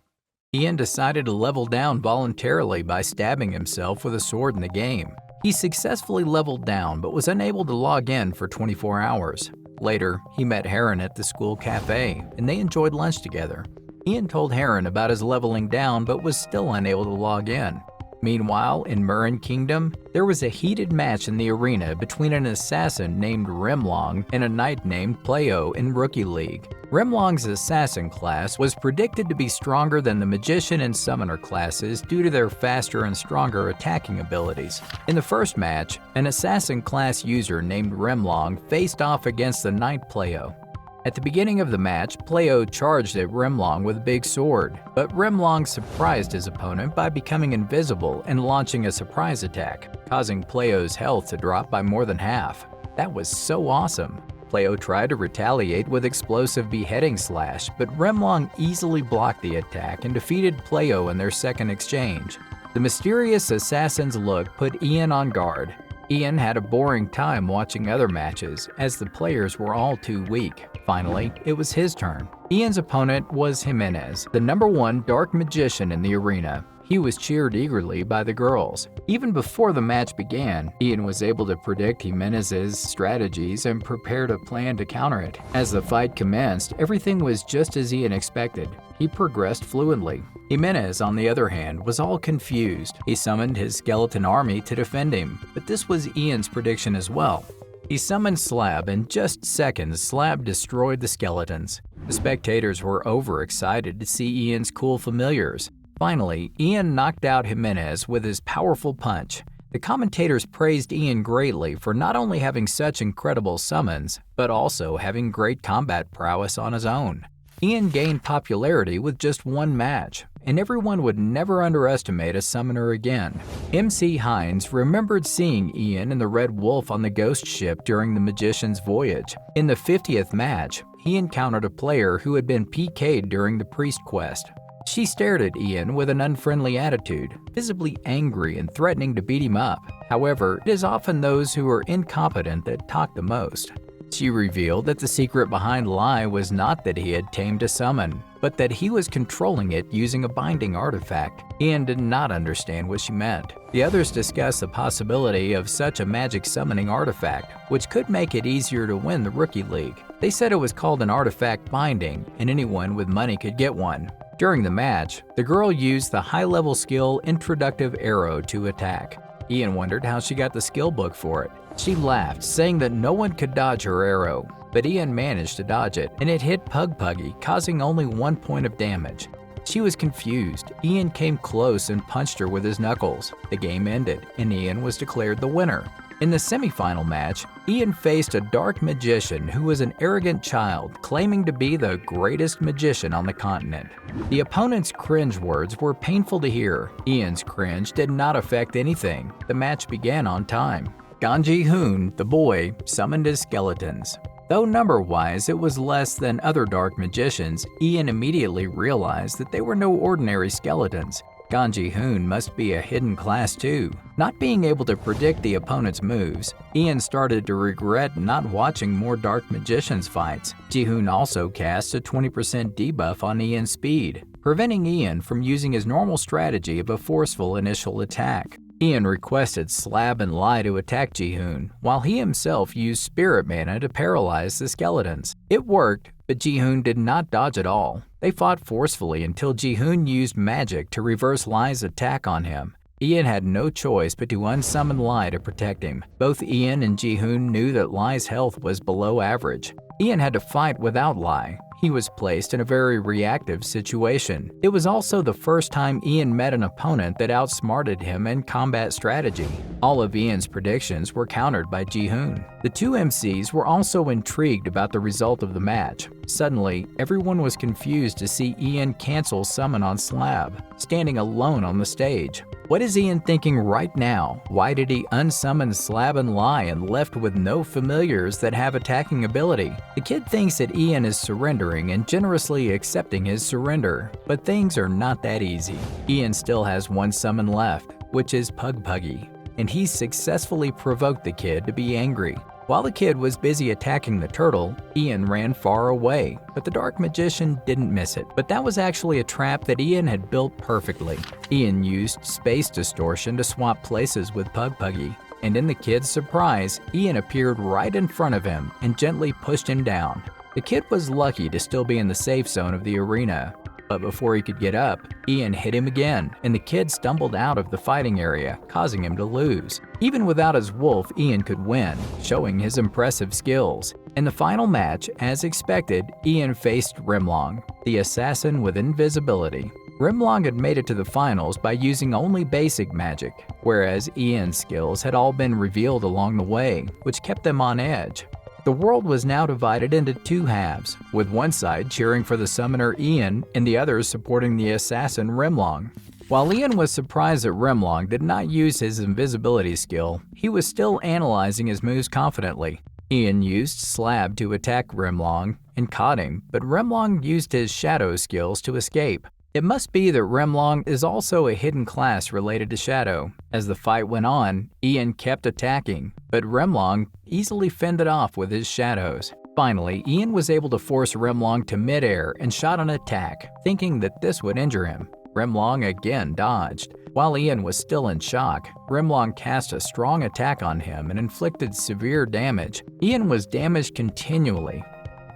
Ian decided to level down voluntarily by stabbing himself with a sword in the game. He successfully leveled down but was unable to log in for 24 hours. Later, he met Heron at the school cafe, and they enjoyed lunch together. Ian told Heron about his leveling down but was still unable to log in. Meanwhile, in Murren Kingdom, there was a heated match in the arena between an assassin named Remlong and a knight named Playo in Rookie League. Remlong's assassin class was predicted to be stronger than the magician and summoner classes due to their faster and stronger attacking abilities. In the first match, an assassin class user named Remlong faced off against the knight Playo. At the beginning of the match, Playo charged at Remlong with a big sword, but Remlong surprised his opponent by becoming invisible and launching a surprise attack, causing Playo's health to drop by more than half. That was so awesome. Playo tried to retaliate with explosive beheading slash, but Remlong easily blocked the attack and defeated Playo in their second exchange. The mysterious assassin's look put Ian on guard. Ian had a boring time watching other matches, as the players were all too weak. Finally, it was his turn. Ian's opponent was Jimenez, the #1 dark magician in the arena. He was cheered eagerly by the girls. Even before the match began, Ian was able to predict Jimenez's strategies and prepared a plan to counter it. As the fight commenced, everything was just as Ian expected. He progressed fluently. Jimenez, on the other hand, was all confused. He summoned his skeleton army to defend him, but this was Ian's prediction as well. He summoned Slab, and in just seconds, Slab destroyed the skeletons. The spectators were overexcited to see Ian's cool familiars. Finally, Ian knocked out Jimenez with his powerful punch. The commentators praised Ian greatly for not only having such incredible summons, but also having great combat prowess on his own. Ian gained popularity with just one match, and everyone would never underestimate a summoner again. MC Hines remembered seeing Ian and the Red Wolf on the ghost ship during the Magician's voyage. In the 50th match, he encountered a player who had been PK'd during the Priest quest. She stared at Ian with an unfriendly attitude, visibly angry and threatening to beat him up. However, it is often those who are incompetent that talk the most. She revealed that the secret behind Lai was not that he had tamed a summon, but that he was controlling it using a binding artifact. Ian did not understand what she meant. The others discussed the possibility of such a magic summoning artifact, which could make it easier to win the Rookie League. They said it was called an artifact binding, and anyone with money could get one. During the match, the girl used the high-level skill Introductive Arrow to attack. Ian wondered how she got the skill book for it. She laughed, saying that no one could dodge her arrow, but Ian managed to dodge it, and it hit Puggy, causing only 1 point of damage. She was confused. Ian came close and punched her with his knuckles. The game ended, and Ian was declared the winner. In the semifinal match, Ian faced a dark magician who was an arrogant child, claiming to be the greatest magician on the continent. The opponent's cringe words were painful to hear. Ian's cringe did not affect anything. The match began on time. Ji-hoon, the boy, summoned his skeletons. Though number-wise it was less than other dark magicians, Ian immediately realized that they were no ordinary skeletons. Ji-hoon must be a hidden class too. Not being able to predict the opponent's moves, Ian started to regret not watching more dark magicians fights. Ji-hoon also cast a 20% debuff on Ian's speed, preventing Ian from using his normal strategy of a forceful initial attack. Ian requested Slab and Lai to attack Ji-hoon, while he himself used Spirit Mana to paralyze the skeletons. It worked, but Ji-hoon did not dodge at all. They fought forcefully until Ji-hoon used magic to reverse Lai's attack on him. Ian had no choice but to unsummon Lai to protect him. Both Ian and Ji-hoon knew that Lai's health was below average. Ian had to fight without Lai. He was placed in a very reactive situation. It was also the first time Ian met an opponent that outsmarted him in combat strategy. All of Ian's predictions were countered by Ji-hoon. The two MCs were also intrigued about the result of the match. Suddenly, everyone was confused to see Ian cancel summon on Slab, standing alone on the stage. What is Ian thinking right now? Why did he unsummon Slab and Lai and left with no familiars that have attacking ability? The kid thinks that Ian is surrendering and generously accepting his surrender, but things are not that easy. Ian still has one summon left, which is Puggy, and he successfully provoked the kid to be angry. While the kid was busy attacking the turtle, Ian ran far away, but the dark magician didn't miss it. But that was actually a trap that Ian had built perfectly. Ian used space distortion to swap places with Puggy, and in the kid's surprise, Ian appeared right in front of him and gently pushed him down. The kid was lucky to still be in the safe zone of the arena. But before he could get up, Ian hit him again, and the kid stumbled out of the fighting area, causing him to lose. Even without his wolf, Ian could win, showing his impressive skills. In the final match, as expected, Ian faced Rimlong, the assassin with invisibility. Rimlong had made it to the finals by using only basic magic, whereas Ian's skills had all been revealed along the way, which kept them on edge. The world was now divided into two halves, with one side cheering for the summoner Ian and the others supporting the assassin Rimlong. While Ian was surprised that Rimlong did not use his invisibility skill, he was still analyzing his moves confidently. Ian used Slab to attack Rimlong and caught him, but Rimlong used his shadow skills to escape. It must be that Rimlong is also a hidden class related to Shadow. As the fight went on, Ian kept attacking, but Rimlong easily fended off with his shadows. Finally, Ian was able to force Rimlong to midair and shot an attack, thinking that this would injure him. Rimlong again dodged. While Ian was still in shock, Rimlong cast a strong attack on him and inflicted severe damage. Ian was damaged continually.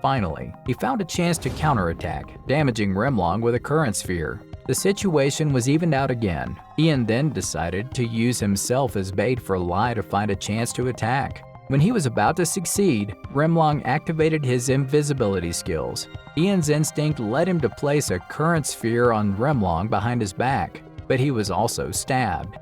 Finally, he found a chance to counterattack, damaging Rimlong with a current sphere. The situation was evened out again. Ian then decided to use himself as bait for Lai to find a chance to attack. When he was about to succeed, Rimlong activated his invisibility skills. Ian's instinct led him to place a current sphere on Rimlong behind his back, but he was also stabbed.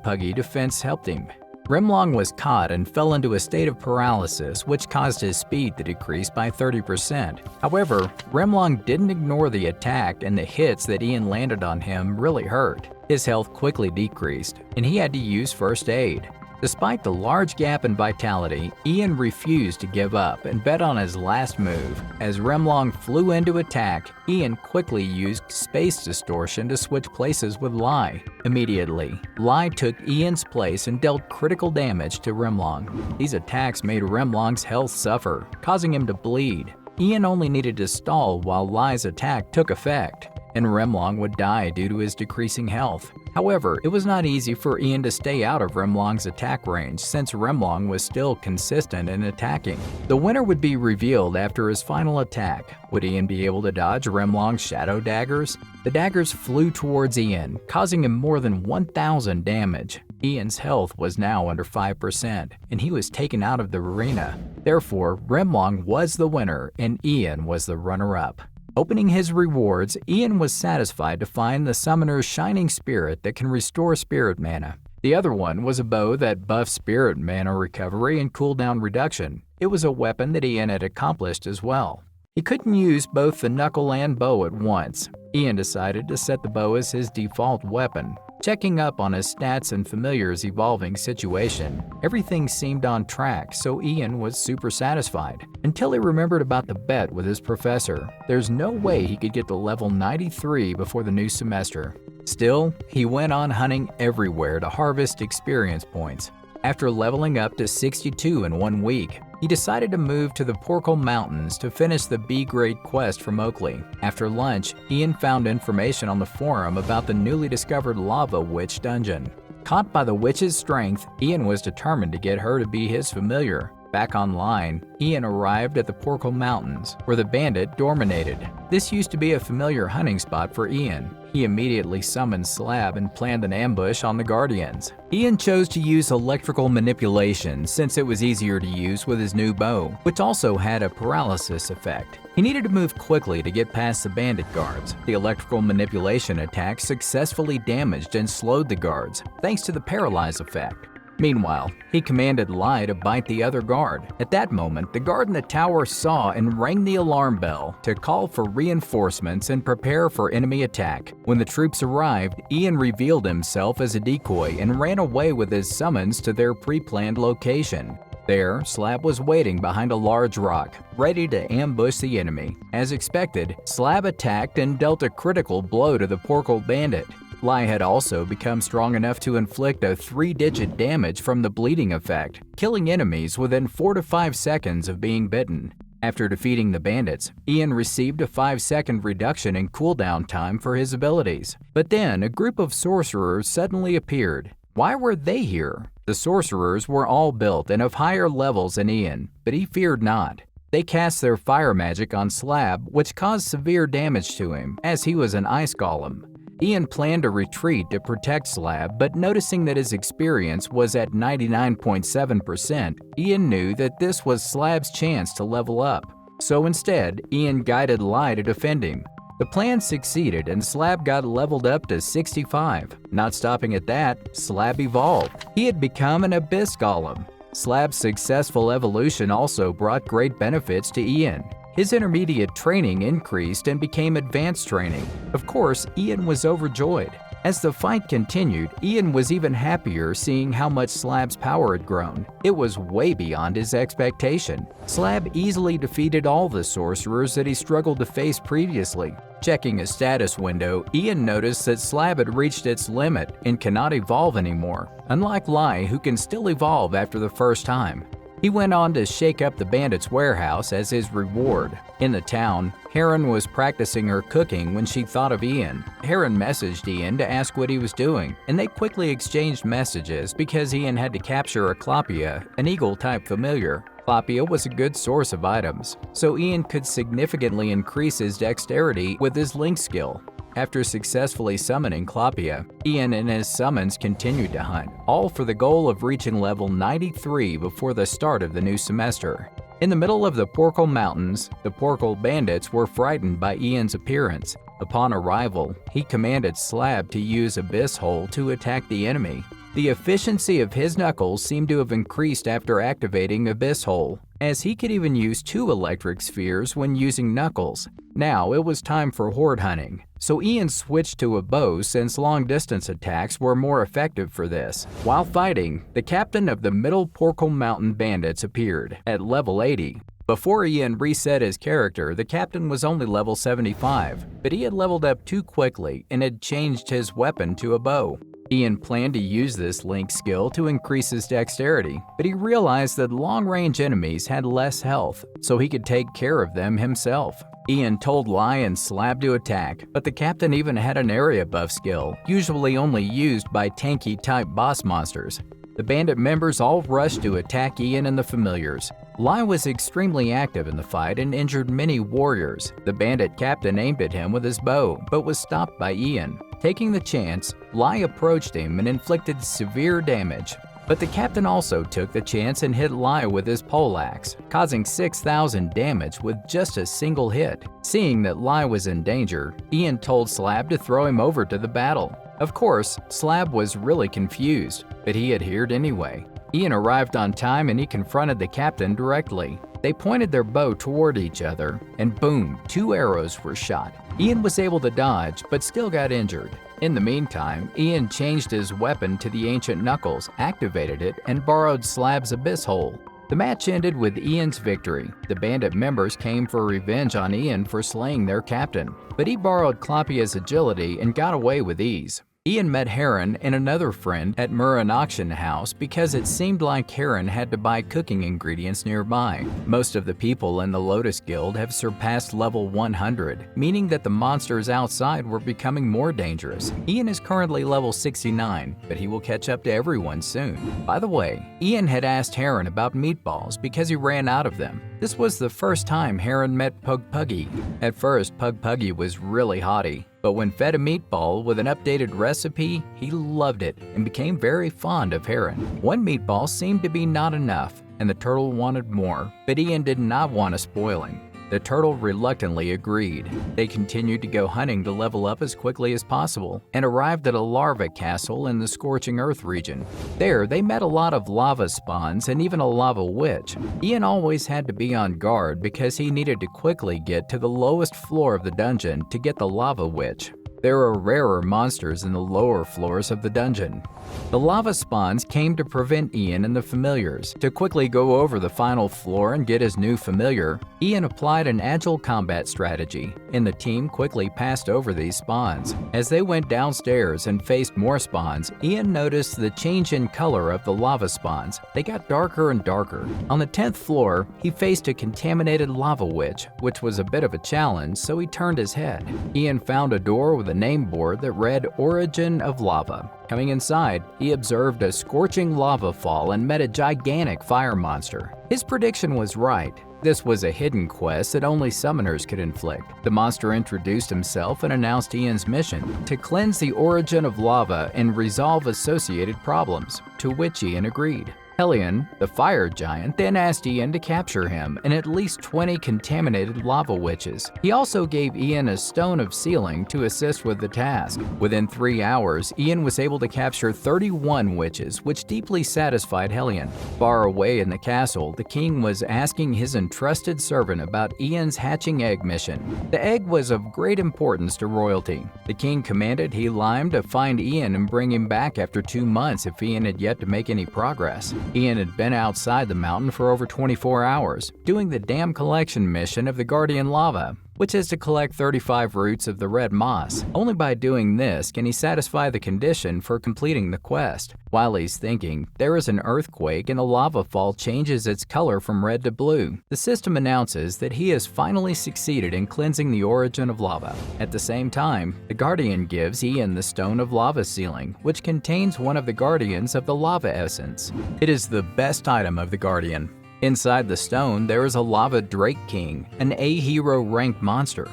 Puggy defense helped him. Rimlong was caught and fell into a state of paralysis, which caused his speed to decrease by 30%. However, Rimlong didn't ignore the attack, and the hits that Ian landed on him really hurt. His health quickly decreased, and he had to use first aid. Despite the large gap in vitality, Ian refused to give up and bet on his last move. As Remlong flew in to attack, Ian quickly used space distortion to switch places with Lai. Immediately, Lai took Ian's place and dealt critical damage to Remlong. These attacks made Remlong's health suffer, causing him to bleed. Ian only needed to stall while Lai's attack took effect, and Remlong would die due to his decreasing health. However, it was not easy for Ian to stay out of Remlong's attack range since Remlong was still consistent in attacking. The winner would be revealed after his final attack. Would Ian be able to dodge Remlong's shadow daggers? The daggers flew towards Ian, causing him more than 1,000 damage. Ian's health was now under 5%, and he was taken out of the arena. Therefore, Remlong was the winner and Ian was the runner-up. Opening his rewards, Ian was satisfied to find the summoner's shining spirit that can restore spirit mana. The other one was a bow that buffed spirit mana recovery and cooldown reduction. It was a weapon that Ian had accomplished as well. He couldn't use both the knuckle and bow at once. Ian decided to set the bow as his default weapon. Checking up on his stats and familiar's evolving situation, everything seemed on track, so Ian was super satisfied. Until he remembered about the bet with his professor. There's no way he could get to level 93 before the new semester. Still, he went on hunting everywhere to harvest experience points. After leveling up to 62 in 1 week, he decided to move to the Porkle Mountains to finish the B-grade quest from Oakley. After lunch, Ian found information on the forum about the newly discovered Lava Witch dungeon. Caught by the witch's strength, Ian was determined to get her to be his familiar. Back online, Ian arrived at the Porkle Mountains, where the bandit dominated. This used to be a familiar hunting spot for Ian. He immediately summoned Slab and planned an ambush on the Guardians. Ian chose to use electrical manipulation since it was easier to use with his new bow, which also had a paralysis effect. He needed to move quickly to get past the bandit guards. The electrical manipulation attack successfully damaged and slowed the guards, thanks to the paralyze effect. Meanwhile, he commanded Lai to bite the other guard. At that moment, the guard in the tower saw and rang the alarm bell to call for reinforcements and prepare for enemy attack. When the troops arrived, Ian revealed himself as a decoy and ran away with his summons to their pre-planned location. There, Slab was waiting behind a large rock, ready to ambush the enemy. As expected, Slab attacked and dealt a critical blow to the Porkle bandit. Lai had also become strong enough to inflict a 3-digit damage from the bleeding effect, killing enemies within 4 to 5 seconds of being bitten. After defeating the bandits, Ian received a 5-second reduction in cooldown time for his abilities. But then, a group of sorcerers suddenly appeared. Why were they here? The sorcerers were all built and of higher levels than Ian, but he feared not. They cast their fire magic on Slab, which caused severe damage to him, as he was an ice golem. Ian planned to retreat to protect Slab, but noticing that his experience was at 99.7%, Ian knew that this was Slab's chance to level up. So instead, Ian guided Lai to defend him. The plan succeeded and Slab got leveled up to 65. Not stopping at that, Slab evolved. He had become an Abyss Golem. Slab's successful evolution also brought great benefits to Ian. His intermediate training increased and became advanced training. Of course, Ian was overjoyed. As the fight continued, Ian was even happier seeing how much Slab's power had grown. It was way beyond his expectation. Slab easily defeated all the sorcerers that he struggled to face previously. Checking a status window, Ian noticed that Slab had reached its limit and cannot evolve anymore, unlike Lai, who can still evolve after the first time. He went on to shake up the bandit's warehouse as his reward. In the town, Heron was practicing her cooking when she thought of Ian. Heron messaged Ian to ask what he was doing, and they quickly exchanged messages because Ian had to capture a Clopia, an eagle-type familiar. Clopia was a good source of items, so Ian could significantly increase his dexterity with his link skill. After successfully summoning Clopia, Ian and his summons continued to hunt, all for the goal of reaching level 93 before the start of the new semester. In the middle of the Porkle Mountains, the Porkle bandits were frightened by Ian's appearance. Upon arrival, he commanded Slab to use Abyss Hole to attack the enemy. The efficiency of his knuckles seemed to have increased after activating Abyss Hole, as he could even use 2 electric spheres when using knuckles. Now it was time for horde hunting, so Ian switched to a bow since long-distance attacks were more effective for this. While fighting, the captain of the Middle Porkle Mountain Bandits appeared at level 80. Before Ian reset his character, the captain was only level 75, but he had leveled up too quickly and had changed his weapon to a bow. Ian planned to use this link skill to increase his dexterity, but he realized that long-range enemies had less health, so he could take care of them himself. Ian told Lai and Slab to attack, but the captain even had an area buff skill, usually only used by tanky-type boss monsters. The bandit members all rushed to attack Ian and the familiars. Lai was extremely active in the fight and injured many warriors. The bandit captain aimed at him with his bow, but was stopped by Ian. Taking the chance, Lai approached him and inflicted severe damage. But the captain also took the chance and hit Lai with his poleaxe, causing 6,000 damage with just a single hit. Seeing that Lai was in danger, Ian told Slab to throw him over to the battle. Of course, Slab was really confused, but he adhered anyway. Ian arrived on time and he confronted the captain directly. They pointed their bow toward each other, and boom, 2 arrows were shot. Ian was able to dodge, but still got injured. In the meantime, Ian changed his weapon to the Ancient Knuckles, activated it, and borrowed Slab's Abyss Hole. The match ended with Ian's victory. The bandit members came for revenge on Ian for slaying their captain, but he borrowed Cloppia's agility and got away with ease. Ian met Heron and another friend at Murren Auction House because it seemed like Heron had to buy cooking ingredients nearby. Most of the people in the Lotus Guild have surpassed level 100, meaning that the monsters outside were becoming more dangerous. Ian is currently level 69, but he will catch up to everyone soon. By the way, Ian had asked Heron about meatballs because he ran out of them. This was the first time Heron met Pug Puggy. At first, Pug Puggy was really haughty. But when fed a meatball with an updated recipe, he loved it and became very fond of Heron. One meatball seemed to be not enough, and the turtle wanted more, but Ian did not want to spoil him. The turtle reluctantly agreed. They continued to go hunting to level up as quickly as possible and arrived at a larva castle in the Scorching Earth region. There, they met a lot of lava spawns and even a lava witch. Ian always had to be on guard because he needed to quickly get to the lowest floor of the dungeon to get the lava witch. There are rarer monsters in the lower floors of the dungeon. The lava spawns came to prevent Ian and the familiars. To quickly go over the final floor and get his new familiar, Ian applied an agile combat strategy, and the team quickly passed over these spawns. As they went downstairs and faced more spawns, Ian noticed the change in color of the lava spawns. They got darker and darker. On the 10th floor, he faced a contaminated lava witch, which was a bit of a challenge, so he turned his head. Ian found a door with a name board that read Origin of Lava. Coming inside, he observed a scorching lava fall and met a gigantic fire monster. His prediction was right. This was a hidden quest that only summoners could inflict. The monster introduced himself and announced Ian's mission to cleanse the origin of lava and resolve associated problems, to which Ian agreed. Kaillan, the fire giant, then asked Ian to capture him and at least 20 contaminated lava witches. He also gave Ian a stone of sealing to assist with the task. Within 3 hours, Ian was able to capture 31 witches, which deeply satisfied Kaillan. Far away in the castle, the king was asking his entrusted servant about Ian's hatching egg mission. The egg was of great importance to royalty. The king commanded Helim to find Ian and bring him back after 2 months if Ian had yet to make any progress. Ian had been outside the mountain for over 24 hours, doing the dam collection mission of the Guardian Lava, which is to collect 35 roots of the red moss. Only by doing this can he satisfy the condition for completing the quest. While he's thinking, there is an earthquake and the lava fall changes its color from red to blue. The system announces that he has finally succeeded in cleansing the origin of lava. At the same time, the Guardian gives Ian the Stone of Lava Sealing, which contains one of the Guardians of the Lava Essence. It is the best item of the Guardian. Inside the stone, there is a Lava Drake King, an A hero ranked monster.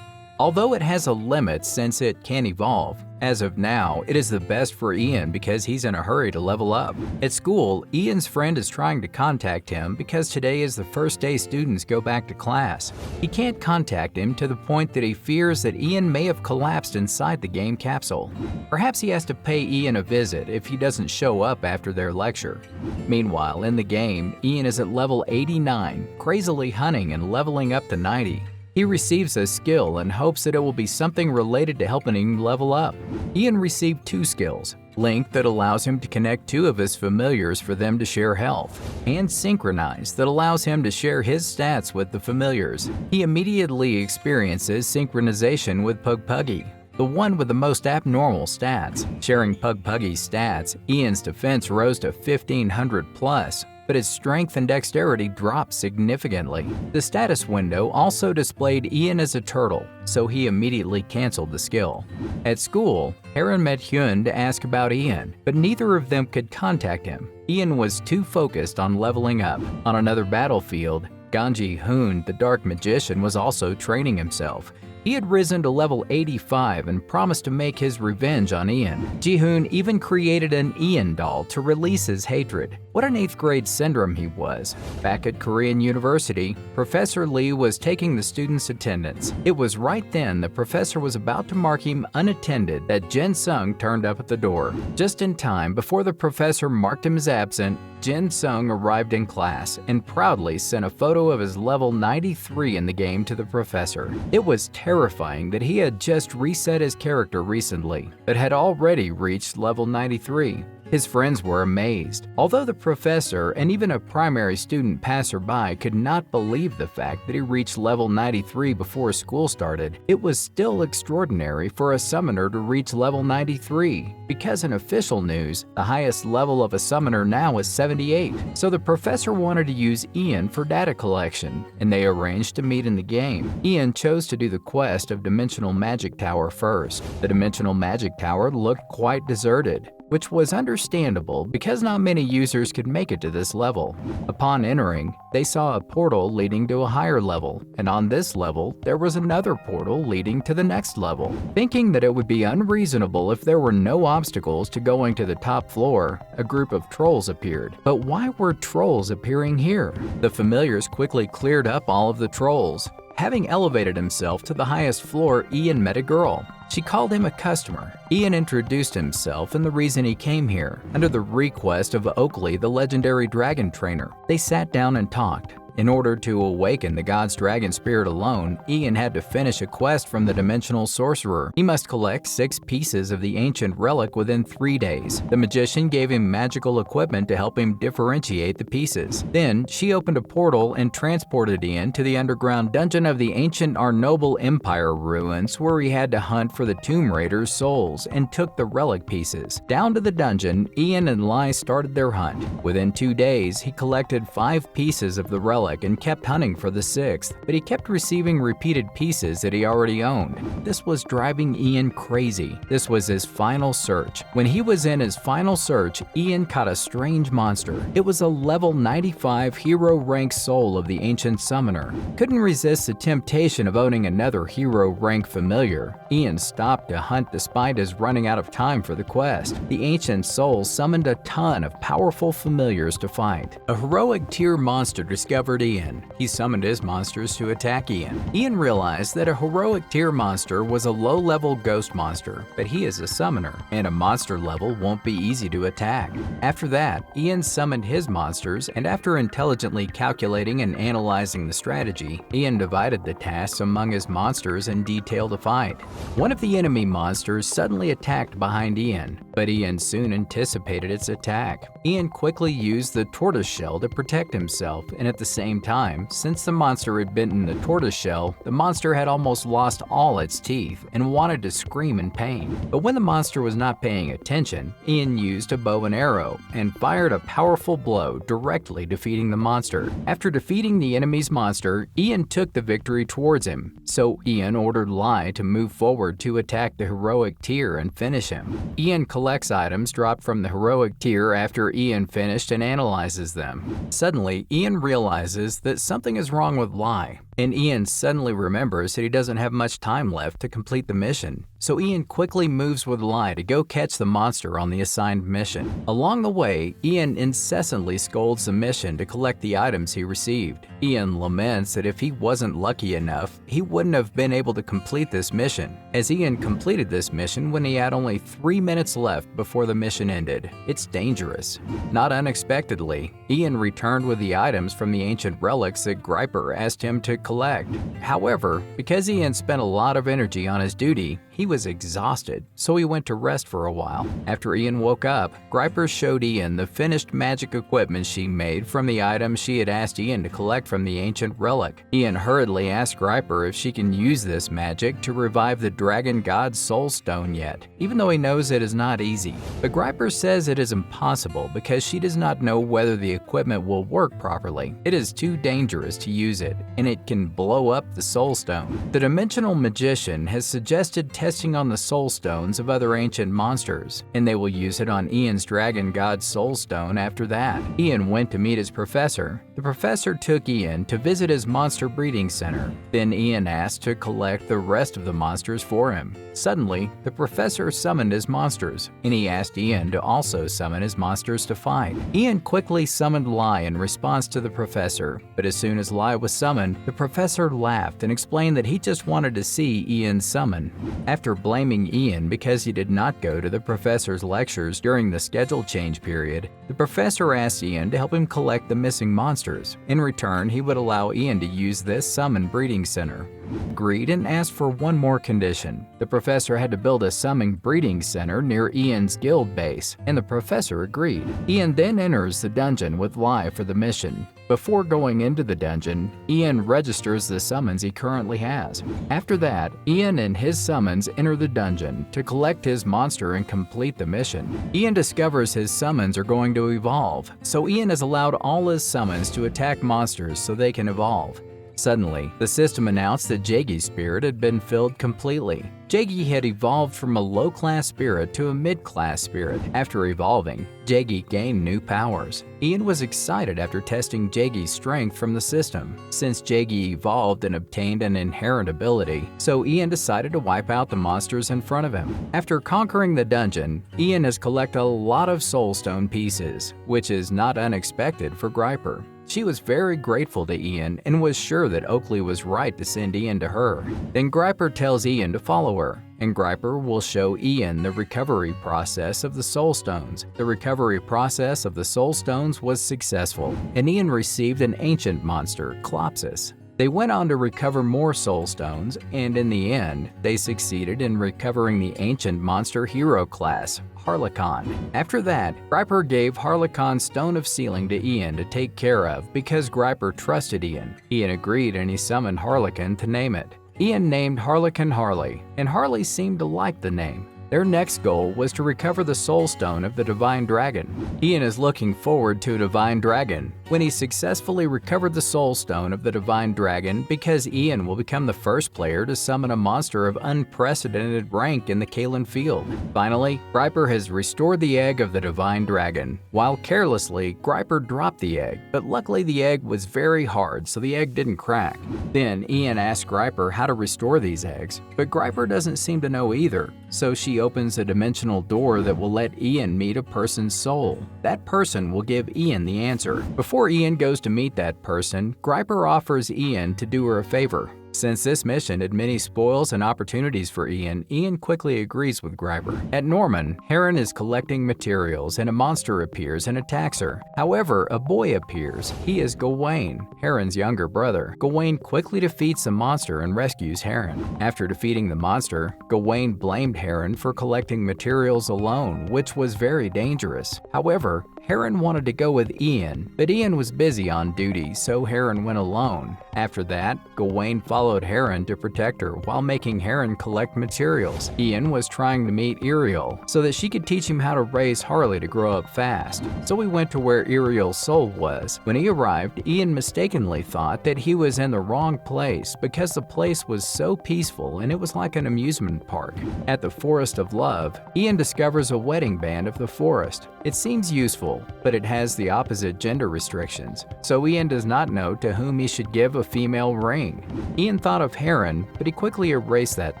although it has a limit since it can evolve. As of now, it is the best for Ian because he's in a hurry to level up. At school, Ian's friend is trying to contact him because today is the first day students go back to class. He can't contact him to the point that he fears that Ian may have collapsed inside the game capsule. Perhaps he has to pay Ian a visit if he doesn't show up after their lecture. Meanwhile, in the game, Ian is at level 89, crazily hunting and leveling up to 90. He receives a skill and hopes that it will be something related to helping him level up. Ian received 2 skills, Link that allows him to connect 2 of his familiars for them to share health, and Synchronize that allows him to share his stats with the familiars. He immediately experiences synchronization with Pug Puggy, the one with the most abnormal stats. Sharing Pug Puggy's stats, Ian's defense rose to 1500 plus, but his strength and dexterity dropped significantly. The status window also displayed Ian as a turtle, so he immediately canceled the skill. At school, Aaron met Hyun to ask about Ian, but neither of them could contact him. Ian was too focused on leveling up. On another battlefield, Ganji Hoon, the Dark Magician, was also training himself. He had risen to level 85 and promised to make his revenge on Ian. Ji-hoon even created an Ian doll to release his hatred. What an 8th grade syndrome he was. Back at Korean University, Professor Lee was taking the students' attendance. It was right then the professor was about to mark him unattended that Jin Sung turned up at the door. Just in time before the professor marked him as absent, Jin Sung arrived in class and proudly sent a photo of his level 93 in the game to the professor. It was terrifying that he had just reset his character recently, but had already reached level 93. His friends were amazed. Although the professor and even a primary student passerby could not believe the fact that he reached level 93 before school started, it was still extraordinary for a summoner to reach level 93, because in official news, the highest level of a summoner now is 78. So the professor wanted to use Ian for data collection, and they arranged to meet in the game. Ian chose to do the quest of Dimensional Magic Tower first. The Dimensional Magic Tower looked quite deserted, which was understandable because not many users could make it to this level. Upon entering, they saw a portal leading to a higher level, and on this level, there was another portal leading to the next level. Thinking that it would be unreasonable if there were no obstacles to going to the top floor, a group of trolls appeared. But why were trolls appearing here? The familiars quickly cleared up all of the trolls. Having elevated himself to the highest floor, Ian met a girl. She called him a customer. Ian introduced himself and the reason he came here, under the request of Oakley, the legendary dragon trainer. They sat down and talked. In order to awaken the god's dragon spirit alone, Ian had to finish a quest from the dimensional sorcerer. He must collect 6 pieces of the ancient relic within 3 days. The magician gave him magical equipment to help him differentiate the pieces. Then, she opened a portal and transported Ian to the underground dungeon of the ancient Arnoble Empire ruins, where he had to hunt for the Tomb Raider's souls and took the relic pieces. Down to the dungeon, Ian and Lai started their hunt. Within 2 days, he collected 5 pieces of the relic and kept hunting for the 6th, but he kept receiving repeated pieces that he already owned. This was driving Ian crazy. This was his final search. When he was in his final search, Ian caught a strange monster. It was a level 95 hero rank soul of the ancient summoner. Couldn't resist the temptation of owning another hero rank familiar. Ian stopped to hunt despite his running out of time for the quest. The ancient soul summoned a ton of powerful familiars to fight. A heroic tier monster discovered Ian. He summoned his monsters to attack Ian. Ian realized that a heroic tier monster was a low-level ghost monster, but he is a summoner, and a monster level won't be easy to attack. After that, Ian summoned his monsters, and after intelligently calculating and analyzing the strategy, Ian divided the tasks among his monsters and detailed a fight. One of the enemy monsters suddenly attacked behind Ian, but Ian soon anticipated its attack. Ian quickly used the tortoise shell to protect himself, and at the same time, since the monster had bitten the tortoise shell, the monster had almost lost all its teeth and wanted to scream in pain. But when the monster was not paying attention, Ian used a bow and arrow and fired a powerful blow, directly defeating the monster. After defeating the enemy's monster, Ian took the victory towards him, so Ian ordered Lai to move forward to attack the heroic tier and finish him. Ian collects items dropped from the heroic tier after Ian finished and analyzes them. Suddenly, Ian realizes that something is wrong with Lai. and Ian suddenly remembers that he doesn't have much time left to complete the mission. So Ian quickly moves with Lai to go catch the monster on the assigned mission. Along the way, Ian incessantly scolds the mission to collect the items he received. Ian laments that if he wasn't lucky enough, he wouldn't have been able to complete this mission, as Ian completed this mission when he had only 3 minutes left before the mission ended. It's dangerous. Not unexpectedly, Ian returned with the items from the ancient relics that Griper asked him to collect. However, because Ian spent a lot of energy on his duty, he was exhausted, so he went to rest for a while. After Ian woke up, Griper showed Ian the finished magic equipment she made from the items she had asked Ian to collect from the ancient relic. Ian hurriedly asked Griper if she can use this magic to revive the dragon god's soul stone yet, even though he knows it is not easy. But Griper says it is impossible because she does not know whether the equipment will work properly. It is too dangerous to use it, and it can blow up the soul stone. The dimensional magician has suggested testing on the soul stones of other ancient monsters, and they will use it on Ian's dragon god's soul stone after that. Ian went to meet his professor. The professor took Ian to visit his monster breeding center. Then Ian asked to collect the rest of the monsters for him. Suddenly, the professor summoned his monsters, and he asked Ian to also summon his monsters to fight. Ian quickly summoned Lai in response to the professor, but as soon as Lai was summoned, the professor laughed and explained that he just wanted to see Ian summon. After blaming Ian because he did not go to the professor's lectures during the schedule change period, the professor asked Ian to help him collect the missing monsters. In return, he would allow Ian to use this summon breeding center. Agreed and asked for one more condition. The professor had to build a summon breeding center near Ian's guild base, and the professor agreed. Ian then enters the dungeon with Lai for the mission. Before going into the dungeon, Ian registers the summons he currently has. After that, Ian and his summons enter the dungeon to collect his monster and complete the mission. Ian discovers his summons are going to evolve, so Ian has allowed all his summons to attack monsters so they can evolve. Suddenly, the system announced that Jagi's spirit had been filled completely. Jagi had evolved from a low-class spirit to a mid-class spirit. After evolving, Jagi gained new powers. Ian was excited after testing Jagi's strength from the system, since Jagi evolved and obtained an inherent ability, so Ian decided to wipe out the monsters in front of him. After conquering the dungeon, Ian has collected a lot of soulstone pieces, which is not unexpected for Griper. She was very grateful to Ian and was sure that Oakley was right to send Ian to her. Then Griper tells Ian to follow her, and Griper will show Ian the recovery process of the soul stones. The recovery process of the soul stones was successful, and Ian received an ancient monster, Klopsis. They went on to recover more soul stones, and in the end, they succeeded in recovering the ancient monster hero class, Harlequin. After that, Griper gave Harlequin's Stone of Sealing to Ian to take care of because Griper trusted Ian. Ian agreed and he summoned Harlequin to name it. Ian named Harlequin Harley, and Harley seemed to like the name. Their next goal was to recover the Soul Stone of the Divine Dragon. Ian is looking forward to a Divine Dragon when he successfully recovered the Soul Stone of the Divine Dragon because Ian will become the first player to summon a monster of unprecedented rank in the Kaillan field. Finally, Griper has restored the egg of the Divine Dragon. While carelessly, Griper dropped the egg, but luckily the egg was very hard so the egg didn't crack. Then Ian asked Griper how to restore these eggs, but Griper doesn't seem to know either, so she opens a dimensional door that will let Ian meet a person's soul. That person will give Ian the answer. Before Ian goes to meet that person, Griper offers Ian to do her a favor. Since this mission had many spoils and opportunities for Ian, Ian quickly agrees with Griper. At Norman, Heron is collecting materials and a monster appears and attacks her. However, a boy appears. He is Gawain, Heron's younger brother. Gawain quickly defeats the monster and rescues Heron. After defeating the monster, Gawain blamed Heron for collecting materials alone, which was very dangerous. However, Heron wanted to go with Ian, but Ian was busy on duty, so Heron went alone. After that, Gawain followed followed Heron to protect her while making Heron collect materials. Ian was trying to meet Ariel so that she could teach him how to race Harley to grow up fast. So he went to where Ariel's soul was. When he arrived, Ian mistakenly thought that he was in the wrong place because the place was so peaceful and it was like an amusement park. At the Forest of Love, Ian discovers a wedding band of the forest. It seems useful, but it has the opposite gender restrictions, so Ian does not know to whom he should give a female ring. Ian thought of Heron, but he quickly erased that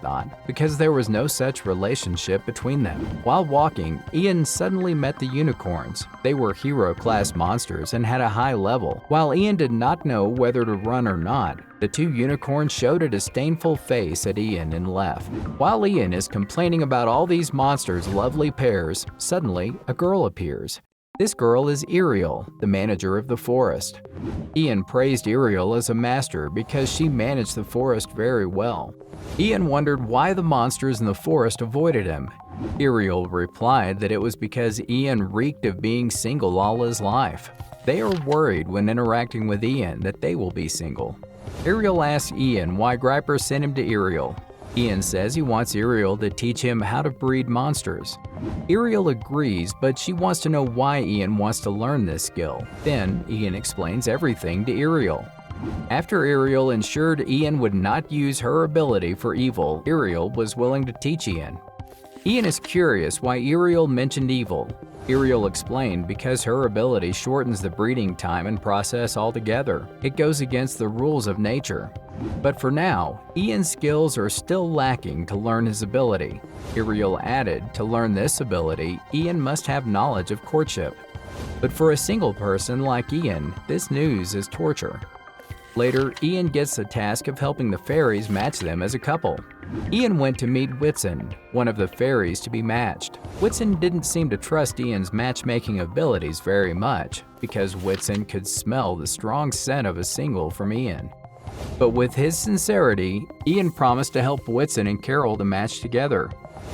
thought because there was no such relationship between them. While walking, Ian suddenly met the unicorns. They were hero-class monsters and had a high level. While Ian did not know whether to run or not, the two unicorns showed a disdainful face at Ian and left. While Ian is complaining about all these monsters' lovely pairs, suddenly a girl appears. This girl is Ariel, the manager of the forest. Ian praised Ariel as a master because she managed the forest very well. Ian wondered why the monsters in the forest avoided him. Ariel replied that it was because Ian reeked of being single all his life. They are worried when interacting with Ian that they will be single. Ariel asks Ian why Griper sent him to Ariel. Ian says he wants Ariel to teach him how to breed monsters. Ariel agrees, but she wants to know why Ian wants to learn this skill. Then Ian explains everything to Ariel. After Ariel ensured Ian would not use her ability for evil, Ariel was willing to teach Ian. Ian is curious why Ariel mentioned evil. Ariel explained because her ability shortens the breeding time and process altogether. It goes against the rules of nature. But for now, Ian's skills are still lacking to learn his ability. Ariel added, to learn this ability, Ian must have knowledge of courtship. But for a single person like Ian, this news is torture. Later, Ian gets the task of helping the fairies match them as a couple. Ian went to meet Whitsun, one of the fairies to be matched. Whitsun didn't seem to trust Ian's matchmaking abilities very much, because Whitsun could smell the strong scent of a single from Ian. But with his sincerity, Ian promised to help Whitsun and Carol to match together.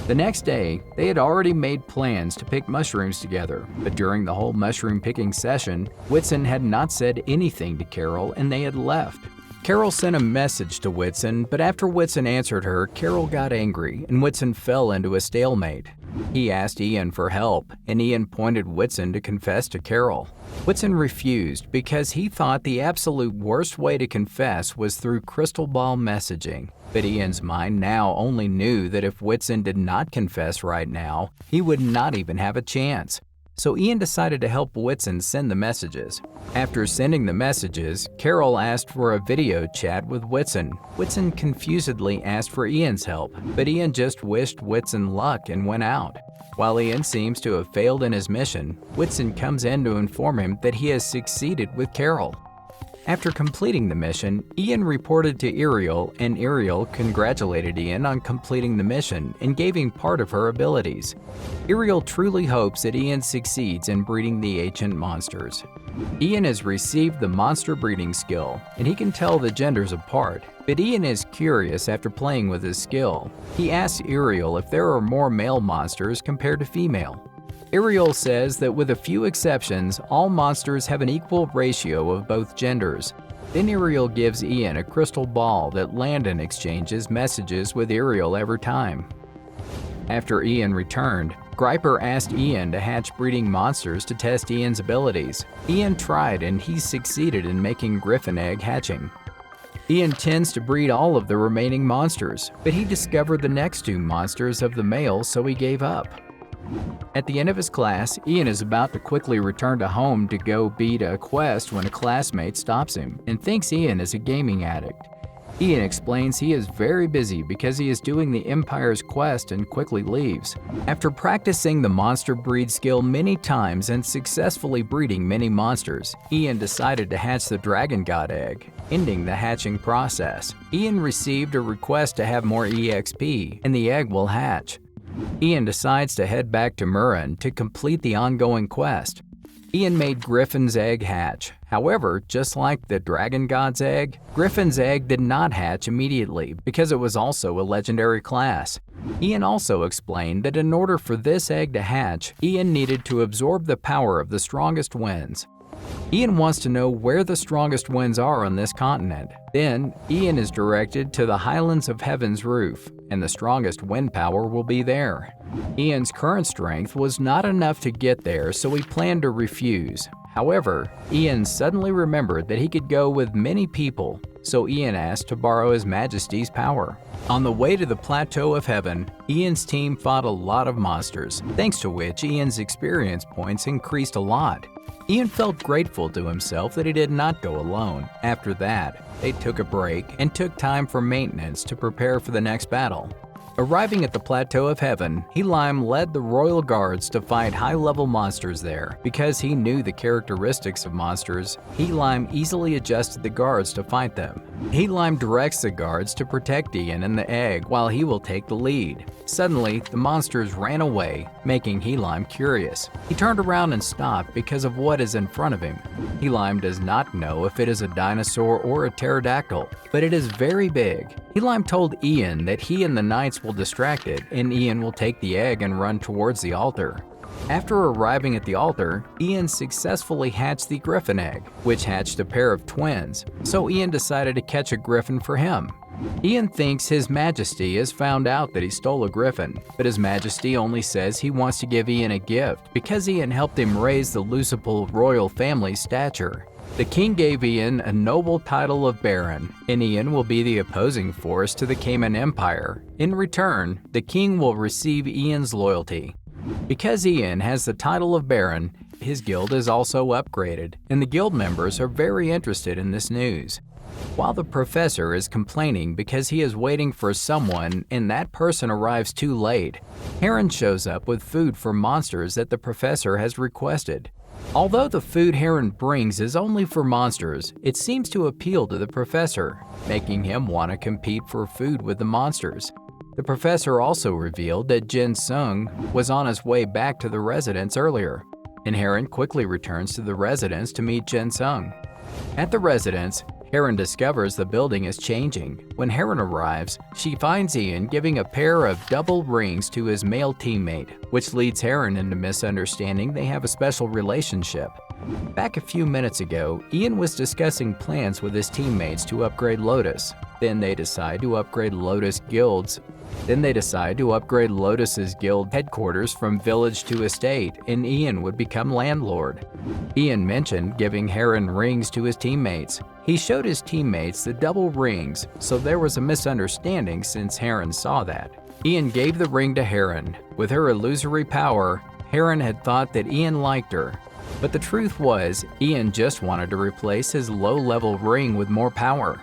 The next day, they had already made plans to pick mushrooms together, but during the whole mushroom picking session, Whitsun had not said anything to Carol and they had left. Carol sent a message to Whitsun, but after Whitsun answered her, Carol got angry and Whitsun fell into a stalemate. He asked Ian for help, and Ian pointed Whitsun to confess to Carol. Whitsun refused because he thought the absolute worst way to confess was through crystal ball messaging. But Ian's mind now only knew that if Whitsun did not confess right now, he would not even have a chance. So Ian decided to help Whitsun send the messages. After sending the messages, Carol asked for a video chat with Whitsun. Whitsun confusedly asked for Ian's help, but Ian just wished Whitsun luck and went out. While Ian seems to have failed in his mission, Whitsun comes in to inform him that he has succeeded with Carol. After completing the mission, Ian reported to Ariel, and Ariel congratulated Ian on completing the mission and gave him part of her abilities. Ariel truly hopes that Ian succeeds in breeding the ancient monsters. Ian has received the monster breeding skill, and he can tell the genders apart, but Ian is curious after playing with his skill. He asks Ariel if there are more male monsters compared to female. Ariel says that with a few exceptions, all monsters have an equal ratio of both genders. Then Ariel gives Ian a crystal ball that Landon exchanges messages with Ariel every time. After Ian returned, Griper asked Ian to hatch breeding monsters to test Ian's abilities. Ian tried and he succeeded in making griffin egg hatching. Ian tends to breed all of the remaining monsters, but he discovered the next two monsters of the male, so he gave up. At the end of his class, Ian is about to quickly return to home to go beat a quest when a classmate stops him and thinks Ian is a gaming addict. Ian explains he is very busy because he is doing the Empire's quest and quickly leaves. After practicing the monster breed skill many times and successfully breeding many monsters, Ian decided to hatch the Dragon God egg, ending the hatching process. Ian received a request to have more EXP, and the egg will hatch. Ian decides to head back to Murren to complete the ongoing quest. Ian made Griffin's egg hatch. However, just like the Dragon God's egg, Griffin's egg did not hatch immediately because it was also a legendary class. Ian also explained that in order for this egg to hatch, Ian needed to absorb the power of the strongest winds. Ian wants to know where the strongest winds are on this continent. Then, Ian is directed to the Highlands of Heaven's Roof, and the strongest wind power will be there. Ian's current strength was not enough to get there, so he planned to refuse. However, Ian suddenly remembered that he could go with many people, so Ian asked to borrow His Majesty's power. On the way to the Plateau of Heaven, Ian's team fought a lot of monsters, thanks to which Ian's experience points increased a lot. Ian felt grateful to himself that he did not go alone. After that, they took a break and took time for maintenance to prepare for the next battle. Arriving at the Plateau of Heaven, Kaillan led the royal guards to fight high-level monsters there. Because he knew the characteristics of monsters, Kaillan easily adjusted the guards to fight them. Kaillan directs the guards to protect Ian and the egg while he will take the lead. Suddenly, the monsters ran away, making Kaillan curious. He turned around and stopped because of what is in front of him. Kaillan does not know if it is a dinosaur or a pterodactyl, but it is very big. Kaillan told Ian that he and the knights will distract it, and Ian will take the egg and run towards the altar. After arriving at the altar, Ian successfully hatched the griffin egg, which hatched a pair of twins, so Ian decided to catch a griffin for him. Ian thinks His Majesty has found out that he stole a griffin, but His Majesty only says he wants to give Ian a gift because Ian helped him raise the Lucipal royal family's stature. The king gave Ian a noble title of Baron, and Ian will be the opposing force to the Cayman Empire. In return, the king will receive Ian's loyalty. Because Ian has the title of Baron, his guild is also upgraded, and the guild members are very interested in this news. While the professor is complaining because he is waiting for someone and that person arrives too late, Heron shows up with food for monsters that the professor has requested. Although the food Heron brings is only for monsters, it seems to appeal to the professor, making him want to compete for food with the monsters. The professor also revealed that Jin Sung was on his way back to the residence earlier, and Heron quickly returns to the residence to meet Jin Sung. At the residence, Heron discovers the building is changing. When Heron arrives, she finds Ian giving a pair of double rings to his male teammate, which leads Heron into misunderstanding they have a special relationship. Back a few minutes ago, Ian was discussing plans with his teammates to upgrade Lotus. Then they decide to upgrade Lotus's guild headquarters from village to estate, and Ian would become landlord. Ian mentioned giving Heron rings to his teammates. He showed his teammates the double rings, so there was a misunderstanding since Heron saw that. Ian gave the ring to Heron. With her illusory power, Heron had thought that Ian liked her. But the truth was, Ian just wanted to replace his low-level ring with more power.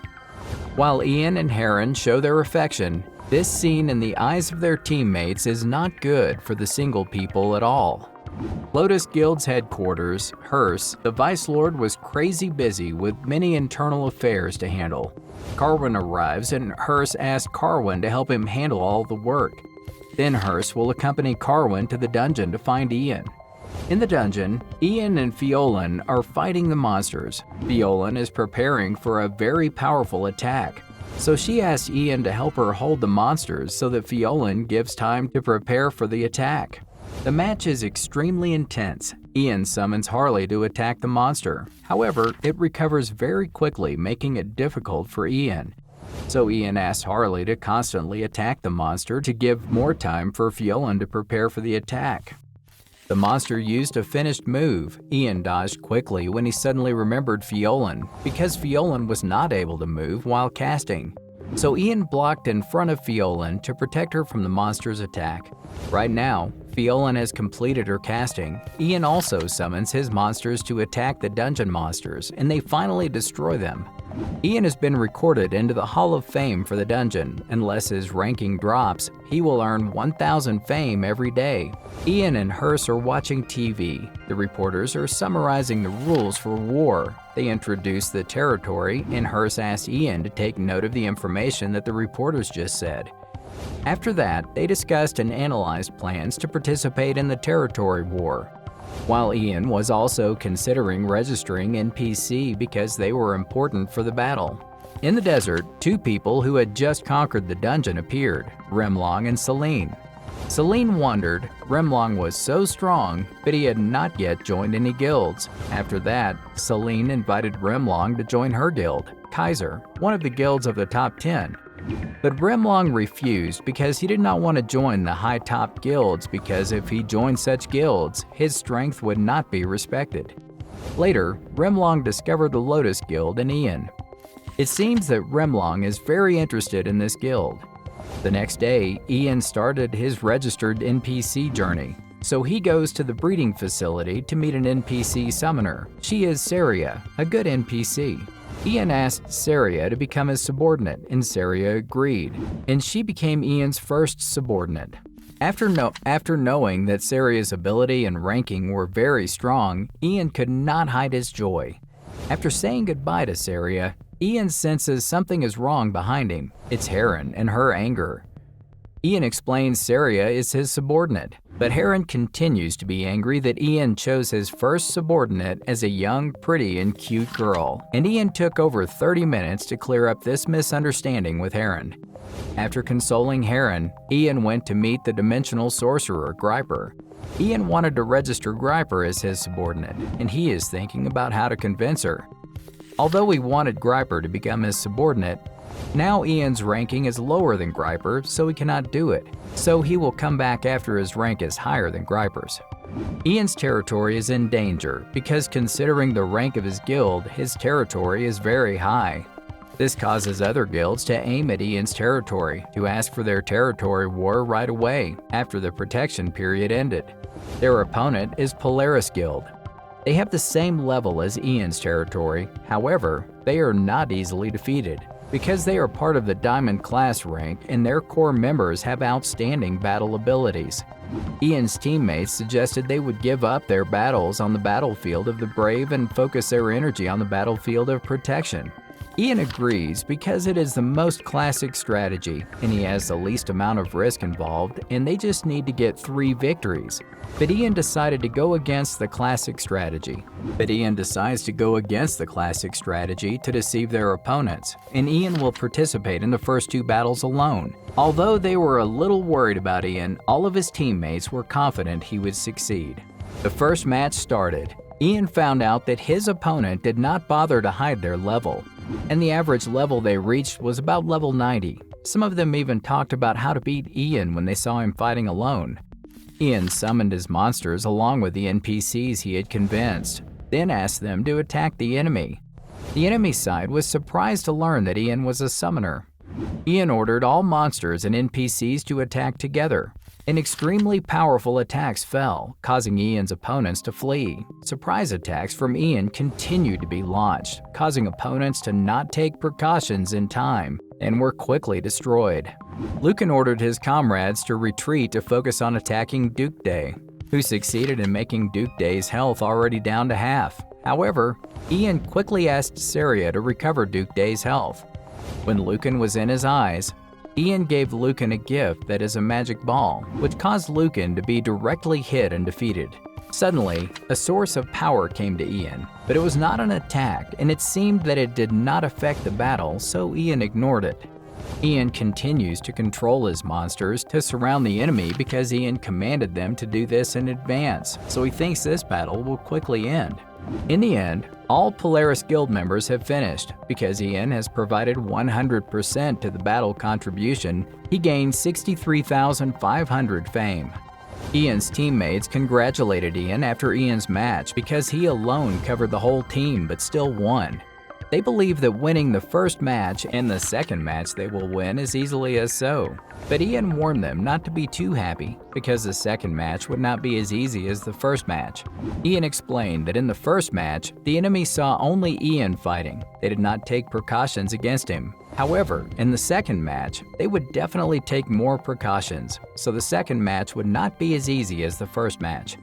While Ian and Heron show their affection, this scene in the eyes of their teammates is not good for the single people at all. Lotus Guild's headquarters, Hearse, the Vice Lord was crazy busy with many internal affairs to handle. Carwin arrives and Hearse asks Carwin to help him handle all the work. Then Hearse will accompany Carwin to the dungeon to find Ian. In the dungeon, Ian and Kaillan are fighting the monsters. Kaillan is preparing for a very powerful attack, so she asks Ian to help her hold the monsters so that Kaillan gives time to prepare for the attack. The match is extremely intense. Ian summons Harley to attack the monster. However, it recovers very quickly, making it difficult for Ian. So Ian asks Harley to constantly attack the monster to give more time for Kaillan to prepare for the attack. The monster used a finished move. Ian dodged quickly when he suddenly remembered Kaillan, because Kaillan was not able to move while casting. So Ian blocked in front of Kaillan to protect her from the monster's attack. Right now, Kaillan has completed her casting. Ian also summons his monsters to attack the dungeon monsters, and they finally destroy them. Ian has been recorded into the Hall of Fame for the dungeon. Unless his ranking drops, he will earn 1,000 fame every day. Ian and Hearse are watching TV. The reporters are summarizing the rules for war. They introduce the territory, and Hearse asks Ian to take note of the information that the reporters just said. After that, they discussed and analyzed plans to participate in the territory war, while Ian was also considering registering NPC because they were important for the battle. In the desert, two people who had just conquered the dungeon appeared, Remlong and Celine. Celine wondered. Remlong was so strong, but he had not yet joined any guilds. After that, Celine invited Remlong to join her guild, Kaiser, one of the guilds of the top 10. But Remlong refused because he did not want to join the high top guilds because if he joined such guilds, his strength would not be respected. Later, Remlong discovered the Lotus Guild in Ian. It seems that Remlong is very interested in this guild. The next day, Ian started his registered NPC journey, so he goes to the breeding facility to meet an NPC summoner. She is Saria, a good NPC. Ian asked Saria to become his subordinate, and Saria agreed, and she became Ian's first subordinate. After knowing that Saria's ability and ranking were very strong, Ian could not hide his joy. After saying goodbye to Saria, Ian senses something is wrong behind him. It's Heron and her anger. Ian explains Saria is his subordinate, but Heron continues to be angry that Ian chose his first subordinate as a young, pretty, and cute girl, and Ian took over 30 minutes to clear up this misunderstanding with Heron. After consoling Heron, Ian went to meet the dimensional sorcerer, Griper. Ian wanted to register Griper as his subordinate, and he is thinking about how to convince her. Although he wanted Griper to become his subordinate, now Ian's ranking is lower than Griper, so he cannot do it. So he will come back after his rank is higher than Griper's. Ian's territory is in danger because considering the rank of his guild, his territory is very high. This causes other guilds to aim at Ian's territory, to ask for their territory war right away after the protection period ended. Their opponent is Polaris Guild. They have the same level as Ian's territory, however, they are not easily defeated because they are part of the Diamond class rank and their core members have outstanding battle abilities. Ian's teammates suggested they would give up their battles on the battlefield of the brave and focus their energy on the battlefield of protection. Ian agrees because it is the most classic strategy and he has the least amount of risk involved and they just need to get 3 victories. But Ian decided to go against the classic strategy. To deceive their opponents, and Ian will participate in the first 2 battles alone. Although they were a little worried about Ian, all of his teammates were confident he would succeed. The first match started. Ian found out that his opponent did not bother to hide their level, and the average level they reached was about level 90. Some of them even talked about how to beat Ian when they saw him fighting alone. Ian summoned his monsters along with the NPCs he had convinced, then asked them to attack the enemy. The enemy side was surprised to learn that Ian was a summoner. Ian ordered all monsters and NPCs to attack together, and extremely powerful attacks fell, causing Ian's opponents to flee. Surprise attacks from Ian continued to be launched, causing opponents to not take precautions in time, and were quickly destroyed. Lucan ordered his comrades to retreat to focus on attacking Duke Day, who succeeded in making Duke Day's health already down to half. However, Ian quickly asked Saria to recover Duke Day's health. When Lucan was in his eyes, Ian gave Lucan a gift that is a magic ball, which caused Lucan to be directly hit and defeated. Suddenly, a source of power came to Ian, but it was not an attack, and it seemed that it did not affect the battle, so Ian ignored it. Ian continues to control his monsters to surround the enemy because Ian commanded them to do this in advance, so he thinks this battle will quickly end. In the end, all Polaris Guild members have finished. Because Ian has provided 100% to the battle contribution, he gained 63,500 fame. Ian's teammates congratulated Ian after Ian's match because he alone covered the whole team but still won. They believe that winning the first match and the second match they will win as easily as so. But Ian warned them not to be too happy because the second match would not be as easy as the first match. Ian explained that in the first match, the enemy saw only Ian fighting. They did not take precautions against him. However, in the second match, they would definitely take more precautions, so the second match would not be as easy as the first match.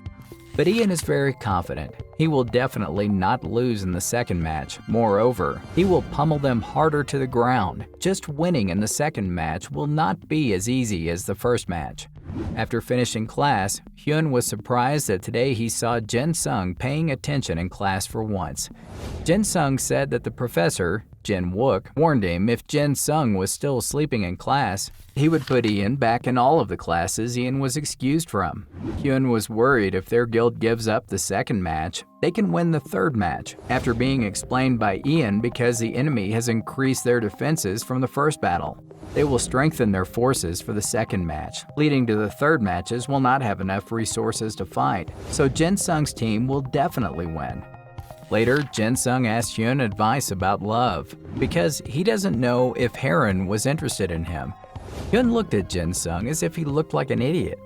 But Ian is very confident. He will definitely not lose in the second match. Moreover, he will pummel them harder to the ground. Just winning in the second match will not be as easy as the first match. After finishing class, Hyun was surprised that today he saw Jin Sung paying attention in class for once. Jin Sung said that the professor, Jin Wook, warned him if Jin Sung was still sleeping in class, he would put Ian back in all of the classes Ian was excused from. Hyun was worried if their guild gives up the second match, they can win the third match, after being explained by Ian because the enemy has increased their defenses from the first battle. They will strengthen their forces for the second match, leading to the third matches will not have enough resources to fight, so Jin Sung's team will definitely win. Later, Jin Sung asked Hyun advice about love, because he doesn't know if Heron was interested in him. Hyun looked at Jin Sung as if he looked like an idiot.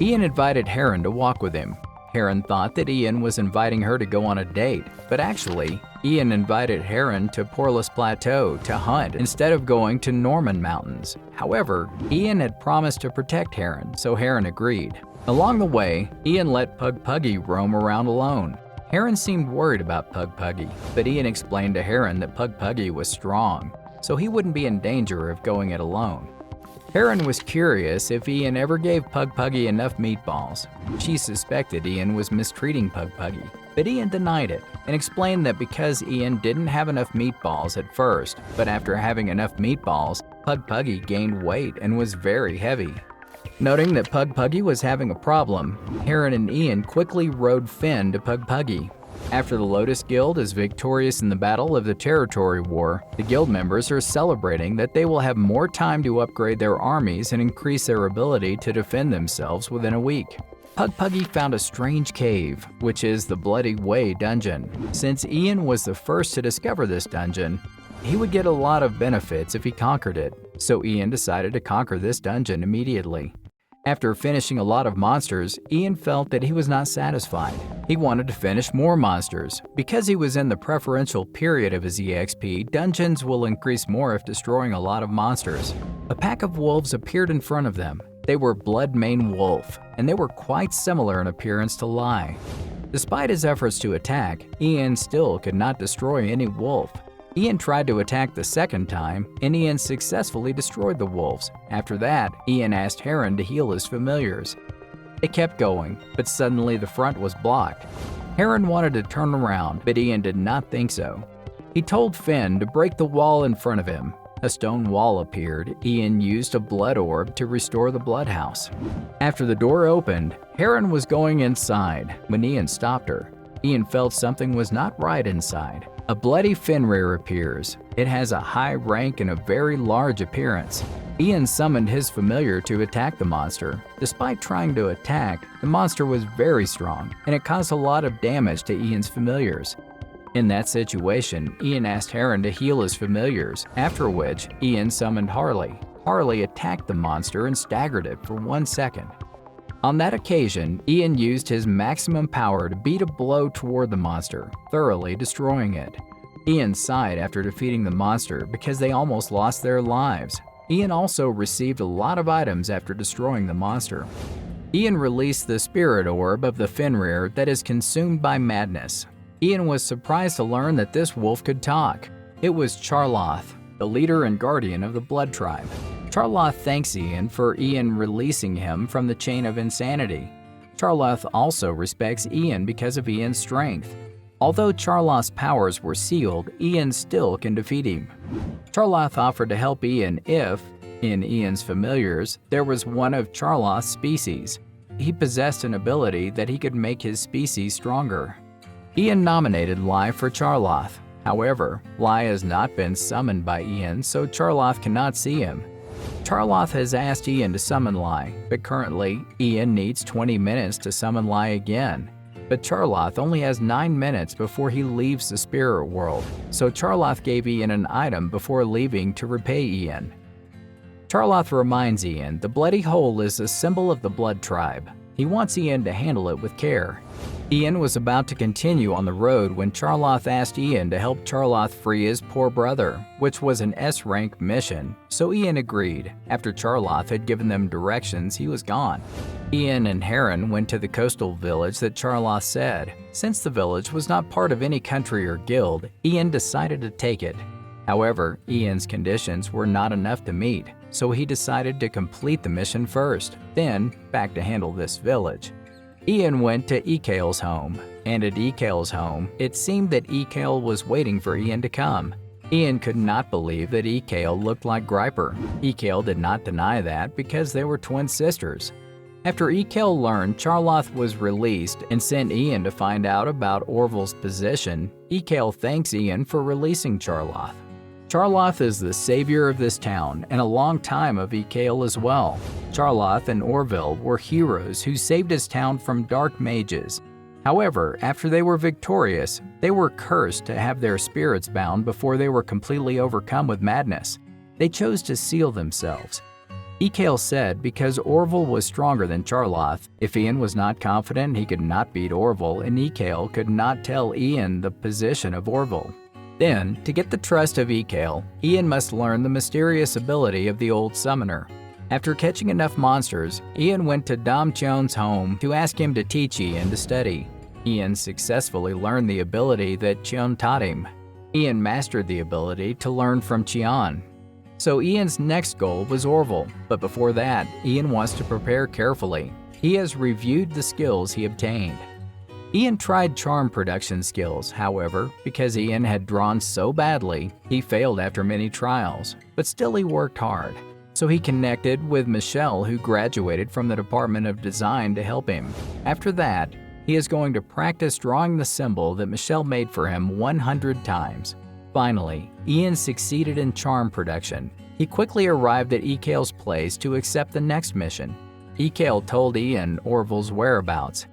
Ian invited Heron to walk with him. Heron thought that Ian was inviting her to go on a date, but actually, Ian invited Heron to Poreless Plateau to hunt instead of going to Norman Mountains. However, Ian had promised to protect Heron, so Heron agreed. Along the way, Ian let Pug Puggy roam around alone. Heron seemed worried about Pug Puggy, but Ian explained to Heron that Pug Puggy was strong, so he wouldn't be in danger of going it alone. Heron was curious if Ian ever gave Pug Puggy enough meatballs. She suspected Ian was mistreating Pug Puggy, but Ian denied it and explained that because Ian didn't have enough meatballs at first, but after having enough meatballs, Pug Puggy gained weight and was very heavy. Noting that Pug Puggy was having a problem, Heron and Ian quickly rode Finn to Pug Puggy. After the Lotus Guild is victorious in the Battle of the Territory War, the guild members are celebrating that they will have more time to upgrade their armies and increase their ability to defend themselves within a week. Pug Puggy found a strange cave, which is the Bloody Way dungeon. Since Ian was the first to discover this dungeon, he would get a lot of benefits if he conquered it, so Ian decided to conquer this dungeon immediately. After finishing a lot of monsters, Ian felt that he was not satisfied. He wanted to finish more monsters. Because he was in the preferential period of his EXP, dungeons will increase more if destroying a lot of monsters. A pack of wolves appeared in front of them. They were Bloodmane Wolf, and they were quite similar in appearance to Lai. Despite his efforts to attack, Ian still could not destroy any wolf. Ian tried to attack the second time, and Ian successfully destroyed the wolves. After that, Ian asked Heron to heal his familiars. They kept going, but suddenly the front was blocked. Heron wanted to turn around, but Ian did not think so. He told Finn to break the wall in front of him. A stone wall appeared. Ian used a blood orb to restore the blood house. After the door opened, Heron was going inside when Ian stopped her. Ian felt something was not right inside. A bloody Fenrir appears. It has a high rank and a very large appearance. Ian summoned his familiar to attack the monster. Despite trying to attack, the monster was very strong, and it caused a lot of damage to Ian's familiars. In that situation, Ian asked Heron to heal his familiars, after which Ian summoned Harley. Harley attacked the monster and staggered it for 1 second. On that occasion, Ian used his maximum power to beat a blow toward the monster, thoroughly destroying it. Ian sighed after defeating the monster because they almost lost their lives. Ian also received a lot of items after destroying the monster. Ian released the spirit orb of the Fenrir that is consumed by madness. Ian was surprised to learn that this wolf could talk. It was Charloth, the leader and guardian of the Blood Tribe. Charloth thanks Ian for Ian releasing him from the chain of insanity. Charloth also respects Ian because of Ian's strength. Although Charloth's powers were sealed, Ian still can defeat him. Charloth offered to help Ian if, in Ian's familiars, there was one of Charloth's species. He possessed an ability that he could make his species stronger. Ian nominated Lai for Charloth. However, Lai has not been summoned by Ian, so Charloth cannot see him. Charloth has asked Ian to summon Lai, but currently, Ian needs 20 minutes to summon Lai again. But Charloth only has 9 minutes before he leaves the spirit world, so Charloth gave Ian an item before leaving to repay Ian. Charloth reminds Ian the bloody hole is a symbol of the Blood Tribe. He wants Ian to handle it with care. Ian was about to continue on the road when Charloth asked Ian to help Charloth free his poor brother, which was an S-rank mission, so Ian agreed. After Charloth had given them directions, he was gone. Ian and Heron went to the coastal village that Charloth said. Since the village was not part of any country or guild, Ian decided to take it. However, Ian's conditions were not enough to meet. so he decided to complete the mission first, then back to handle this village. Ian went to Ekail's home, and at Ekail's home, it seemed that Ekail was waiting for Ian to come. Ian could not believe that Ekail looked like Griper. Ekail did not deny that because they were twin sisters. After Ekail learned Charloth was released and sent Ian to find out about Orville's position, Ekail thanks Ian for releasing Charloth. Charloth is the savior of this town and a long time of Ekail as well. Charloth and Orville were heroes who saved his town from dark mages. However, after they were victorious, they were cursed to have their spirits bound before they were completely overcome with madness. They chose to seal themselves. Ekail said because Orville was stronger than Charloth, if Ian was not confident he could not beat Orville, and Ekail could not tell Ian the position of Orville. Then, to get the trust of Ekail, Ian must learn the mysterious ability of the old summoner. After catching enough monsters, Ian went to Dom Chion's home to ask him to teach Ian to study. Ian successfully learned the ability that Chion taught him. Ian mastered the ability to learn from Chion. So Ian's next goal was Orville, but before that, Ian wants to prepare carefully. He has reviewed the skills he obtained. Ian tried charm production skills, however, because Ian had drawn so badly, he failed after many trials, but still he worked hard. So he connected with Michelle, who graduated from the Department of Design, to help him. After that, he is going to practice drawing the symbol that Michelle made for him 100 times. Finally, Ian succeeded in charm production. He quickly arrived at Ekail's place to accept the next mission. Ekail told Ian Orville's whereabouts.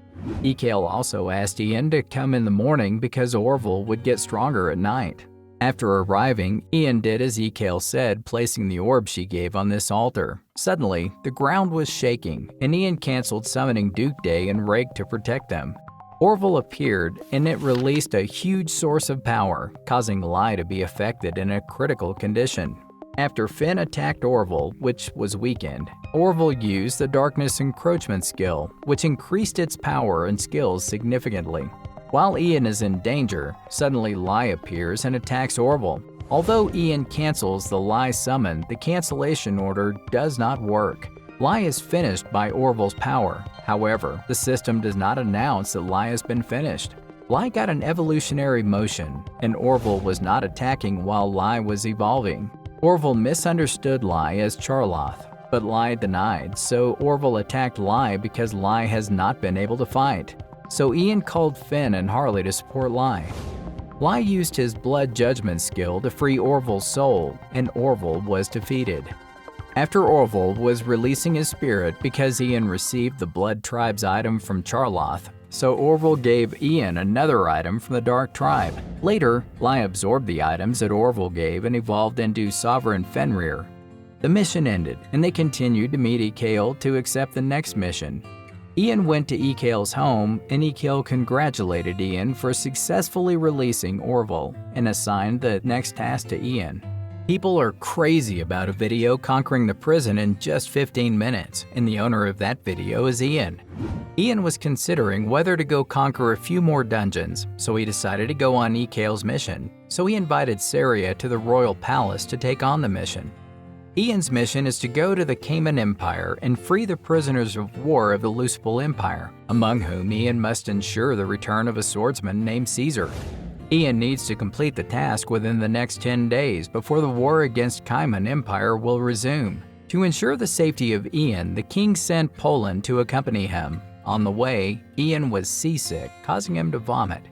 Ekail also asked Ian to come in the morning because Orville would get stronger at night. After arriving, Ian did as Ekail said, placing the orb she gave on this altar. Suddenly, the ground was shaking, and Ian canceled summoning Duke Day and Rake to protect them. Orville appeared, and it released a huge source of power, causing Lai to be affected in a critical condition. After Finn attacked Orville, which was weakened, Orville used the Darkness Encroachment skill, which increased its power and skills significantly. While Ian is in danger, suddenly Lai appears and attacks Orville. Although Ian cancels the Lai summon, the cancellation order does not work. Lai is finished by Orville's power. However, the system does not announce that Lai has been finished. Lai got an evolutionary motion, and Orville was not attacking while Lai was evolving. Orville misunderstood Lai as Charloth, but Lai denied, so Orville attacked Lai because Lai has not been able to fight. So Ian called Finn and Harley to support Lai. Lai used his Blood Judgment skill to free Orville's soul, and Orville was defeated. After Orville was releasing his spirit because Ian received the Blood Tribe's item from Charloth, so Orville gave Ian another item from the Dark Tribe. Later, Lai absorbed the items that Orville gave and evolved into Sovereign Fenrir. The mission ended, and they continued to meet Ekail to accept the next mission. Ian went to Ekail's home, and Ekail congratulated Ian for successfully releasing Orville and assigned the next task to Ian. People are crazy about a video conquering the prison in just 15 minutes, and the owner of that video is Ian. Ian was considering whether to go conquer a few more dungeons, so he decided to go on Ekail's mission. So he invited Saria to the royal palace to take on the mission. Ian's mission is to go to the Kaillan Empire and free the prisoners of war of the Luciful Empire, among whom Ian must ensure the return of a swordsman named Caesar. Ian needs to complete the task within the next 10 days before the war against Kaillan Empire will resume. To ensure the safety of Ian, the king sent Poland to accompany him. On the way, Ian was seasick, causing him to vomit.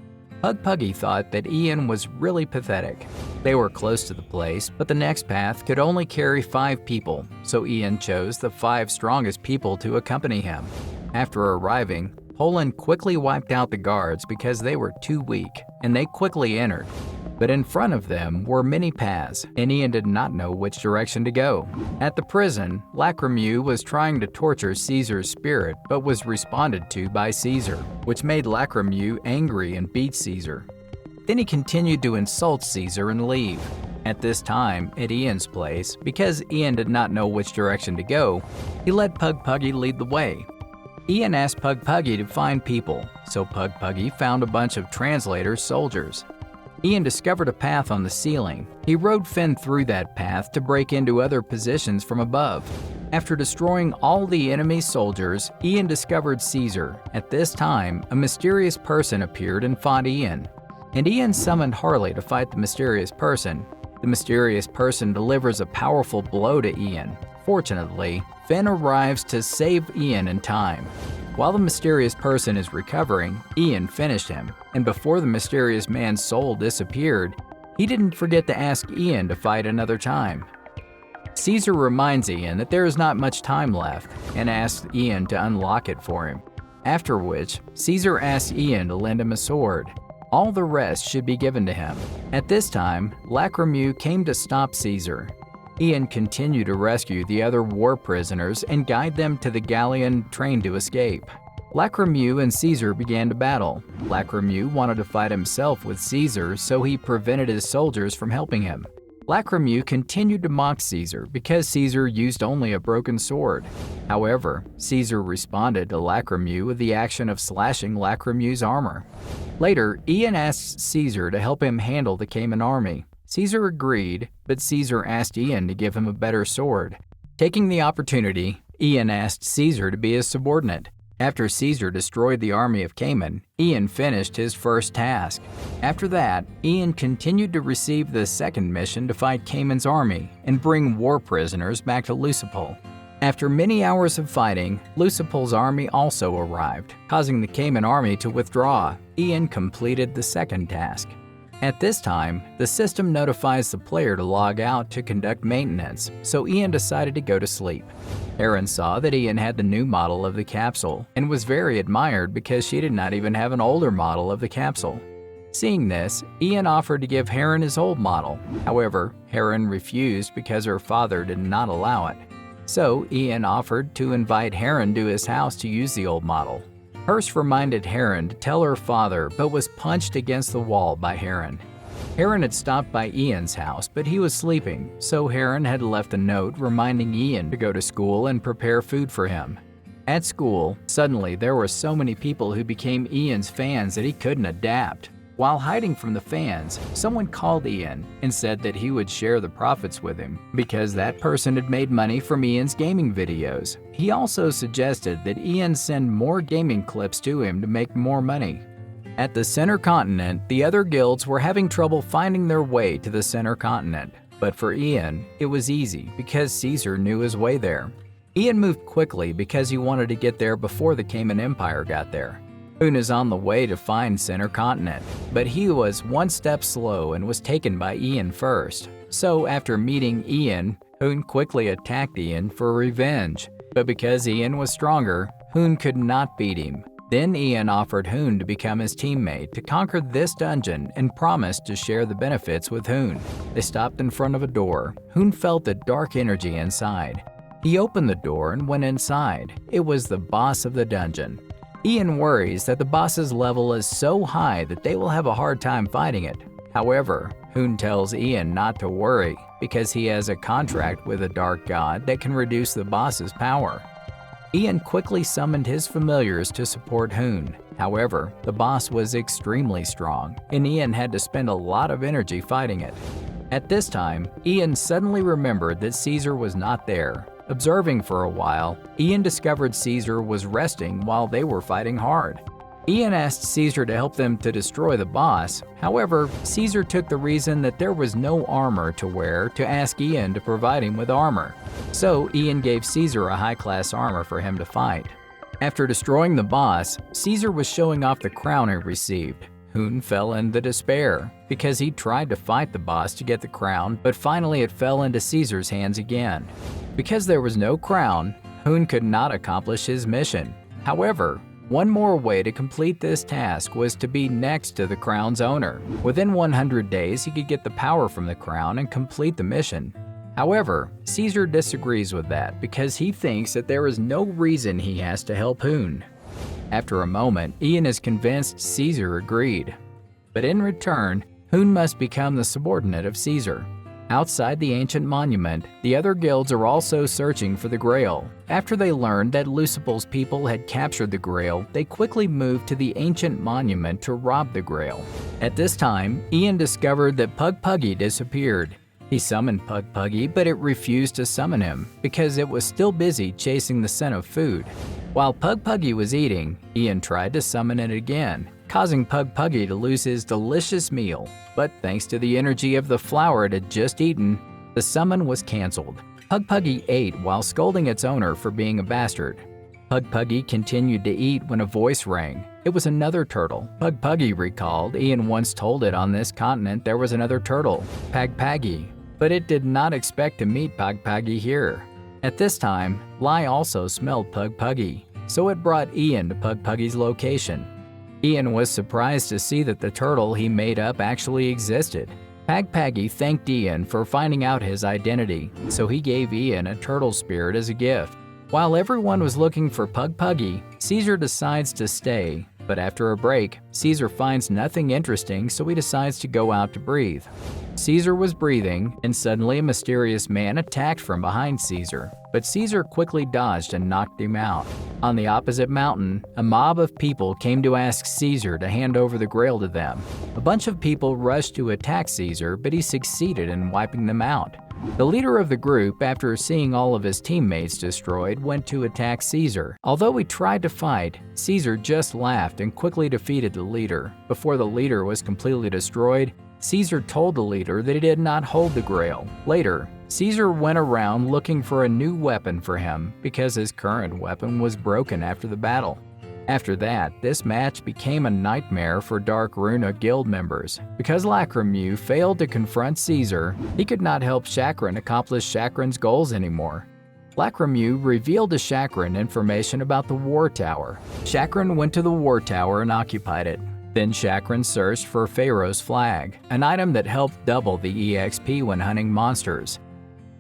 Pug Puggy thought that Ian was really pathetic. They were close to the place, but the next path could only carry 5 people, so Ian chose the 5 strongest people to accompany him. After arriving, Poland quickly wiped out the guards because they were too weak, and they quickly entered. But in front of them were many paths, and Ian did not know which direction to go. At the prison, Lacrimue was trying to torture Caesar's spirit, but was responded to by Caesar, which made Lacrimue angry and beat Caesar. Then he continued to insult Caesar and leave. At this time, at Ian's place, because Ian did not know which direction to go, he let Pug Puggy lead the way. Ian asked Pug Puggy to find people, so Pug Puggy found a bunch of translator soldiers. Ian discovered a path on the ceiling. He rode Finn through that path to break into other positions from above. After destroying all the enemy soldiers, Ian discovered Caesar. At this time, a mysterious person appeared and fought Ian. And Ian summoned Harley to fight the mysterious person. The mysterious person delivers a powerful blow to Ian. Fortunately, Finn arrives to save Ian in time. While the mysterious person is recovering, Ian finished him, and before the mysterious man's soul disappeared, he didn't forget to ask Ian to fight another time. Caesar reminds Ian that there is not much time left, and asks Ian to unlock it for him. After which, Caesar asks Ian to lend him a sword. All the rest should be given to him. At this time, Lacrimue came to stop Caesar. Ian continued to rescue the other war prisoners and guide them to the galleon train to escape. Lacrimue and Caesar began to battle. Lacrimue wanted to fight himself with Caesar, so he prevented his soldiers from helping him. Lacrimue continued to mock Caesar because Caesar used only a broken sword. However, Caesar responded to Lacrimue with the action of slashing Lacrimue's armor. Later, Ian asked Caesar to help him handle the Cayman army. Caesar agreed, but Caesar asked Ian to give him a better sword. Taking the opportunity, Ian asked Caesar to be his subordinate. After Caesar destroyed the army of Cayman, Ian finished his first task. After that, Ian continued to receive the second mission to fight Cayman's army and bring war prisoners back to Lucipol. After many hours of fighting, Lucipol's army also arrived, causing the Cayman army to withdraw. Ian completed the second task. At this time, the system notifies the player to log out to conduct maintenance, so Ian decided to go to sleep. Erin saw that Ian had the new model of the capsule and was very admired because she did not even have an older model of the capsule. Seeing this, Ian offered to give Heron his old model. However, Heron refused because her father did not allow it. So Ian offered to invite Heron to his house to use the old model. Hearst reminded Heron to tell her father, but was punched against the wall by Heron. Heron had stopped by Ian's house, but he was sleeping, so Heron had left a note reminding Ian to go to school and prepare food for him. At school, suddenly there were so many people who became Ian's fans that he couldn't adapt. While hiding from the fans, someone called Ian and said that he would share the profits with him because that person had made money from Ian's gaming videos. He also suggested that Ian send more gaming clips to him to make more money. At the Center Continent, the other guilds were having trouble finding their way to the Center Continent. But for Ian, it was easy because Caesar knew his way there. Ian moved quickly because he wanted to get there before the Cayman Empire got there. Hoon is on the way to find Center Continent, but he was one step slow and was taken by Ian first. So after meeting Ian, Hoon quickly attacked Ian for revenge. But because Ian was stronger, Hoon could not beat him. Then Ian offered Hoon to become his teammate to conquer this dungeon and promised to share the benefits with Hoon. They stopped in front of a door. Hoon felt the dark energy inside. He opened the door and went inside. It was the boss of the dungeon. Ian worries that the boss's level is so high that they will have a hard time fighting it. However, Hoon tells Ian not to worry because he has a contract with a dark god that can reduce the boss's power. Ian quickly summoned his familiars to support Hoon. However, the boss was extremely strong, and Ian had to spend a lot of energy fighting it. At this time, Ian suddenly remembered that Caesar was not there. Observing for a while, Ian discovered Caesar was resting while they were fighting hard. Ian asked Caesar to help them to destroy the boss. However, Caesar took the reason that there was no armor to wear to ask Ian to provide him with armor. So Ian gave Caesar a high-class armor for him to fight. After destroying the boss, Caesar was showing off the crown he received. Hoon fell into despair because he tried to fight the boss to get the crown, but finally it fell into Caesar's hands again. Because there was no crown, Hoon could not accomplish his mission. However, one more way to complete this task was to be next to the crown's owner. Within 100 days, he could get the power from the crown and complete the mission. However, Caesar disagrees with that because he thinks that there is no reason he has to help Hoon. After a moment, Ian is convinced Caesar agreed. But in return, Hoon must become the subordinate of Caesar. Outside the ancient monument, the other guilds are also searching for the Grail. After they learned that Luciple's people had captured the Grail, they quickly moved to the ancient monument to rob the Grail. At this time, Ian discovered that Pug Puggy disappeared. He summoned Pug Puggy, but it refused to summon him because it was still busy chasing the scent of food. While Pug Puggy was eating, Ian tried to summon it again, causing Pug Puggy to lose his delicious meal. But thanks to the energy of the flower it had just eaten, the summon was cancelled. Pug Puggy ate while scolding its owner for being a bastard. Pug Puggy continued to eat when a voice rang. It was another turtle. Pug Puggy recalled Ian once told it on this continent there was another turtle, Pag Paggy, but it did not expect to meet Pag Paggy here. At this time, Lai also smelled Pug Puggy, so it brought Ian to Pug Puggy's location. Ian was surprised to see that the turtle he made up actually existed. Pag Paggy thanked Ian for finding out his identity, so he gave Ian a turtle spirit as a gift. While everyone was looking for Pug Puggy, Caesar decides to stay, but after a break, Caesar finds nothing interesting, so he decides to go out to breathe. Caesar was breathing, and suddenly a mysterious man attacked from behind Caesar, but Caesar quickly dodged and knocked him out. On the opposite mountain, a mob of people came to ask Caesar to hand over the Grail to them. A bunch of people rushed to attack Caesar, but he succeeded in wiping them out. The leader of the group, after seeing all of his teammates destroyed, went to attack Caesar. Although he tried to fight, Caesar just laughed and quickly defeated the leader. Before the leader was completely destroyed, Caesar told the leader that he did not hold the Grail. Later, Caesar went around looking for a new weapon for him because his current weapon was broken after the battle. After that, this match became a nightmare for Dark Runa guild members. Because Lachrimue failed to confront Caesar, he could not help Chakran accomplish Chakran's goals anymore. Lachrimue revealed to Chakran information about the War Tower. Chakran went to the War Tower and occupied it. Then Chakran searched for Pharaoh's Flag, an item that helped double the EXP when hunting monsters.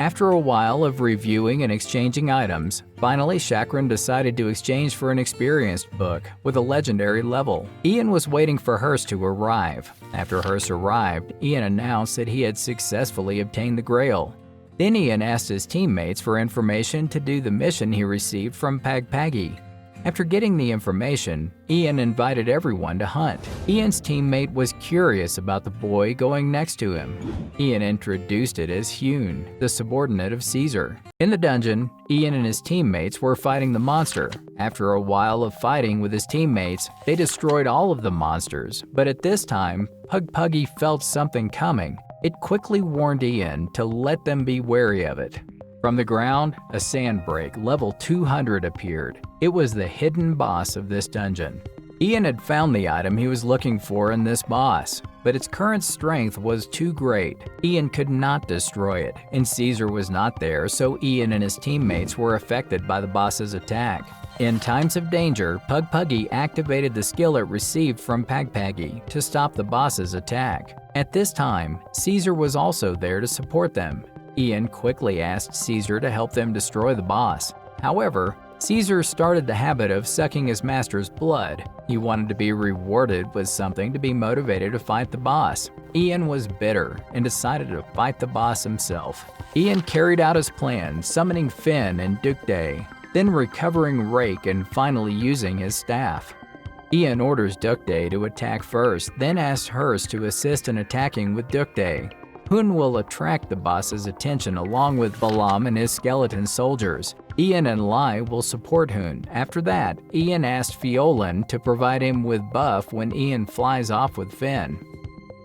After a while of reviewing and exchanging items, finally Chakran decided to exchange for an experienced book with a legendary level. Ian was waiting for Hearst to arrive. After Hearst arrived, Ian announced that he had successfully obtained the Grail. Then Ian asked his teammates for information to do the mission he received from Pag Paggy. After getting the information, Ian invited everyone to hunt. Ian's teammate was curious about the boy going next to him. Ian introduced it as Hune, the subordinate of Caesar. In the dungeon, Ian and his teammates were fighting the monster. After a while of fighting with his teammates, they destroyed all of the monsters, but at this time, Pug Puggy felt something coming. It quickly warned Ian to let them be wary of it. From the ground, a sandbreak level 200 appeared. It was the hidden boss of this dungeon. Ian had found the item he was looking for in this boss, but its current strength was too great. Ian could not destroy it, and Caesar was not there, so Ian and his teammates were affected by the boss's attack. In times of danger, Pug Puggy activated the skill it received from Pag Paggy to stop the boss's attack. At this time, Caesar was also there to support them. Ian quickly asked Caesar to help them destroy the boss. However, Caesar started the habit of sucking his master's blood. He wanted to be rewarded with something to be motivated to fight the boss. Ian was bitter and decided to fight the boss himself. Ian carried out his plan, summoning Finn and Ducday, then recovering Rake and finally using his staff. Ian orders Ducday to attack first, then asks Hearst to assist in attacking with Ducday. Hun will attract the boss's attention along with Balam and his skeleton soldiers. Ian and Lai will support Hun. After that, Ian asked Fiolan to provide him with buff when Ian flies off with Finn.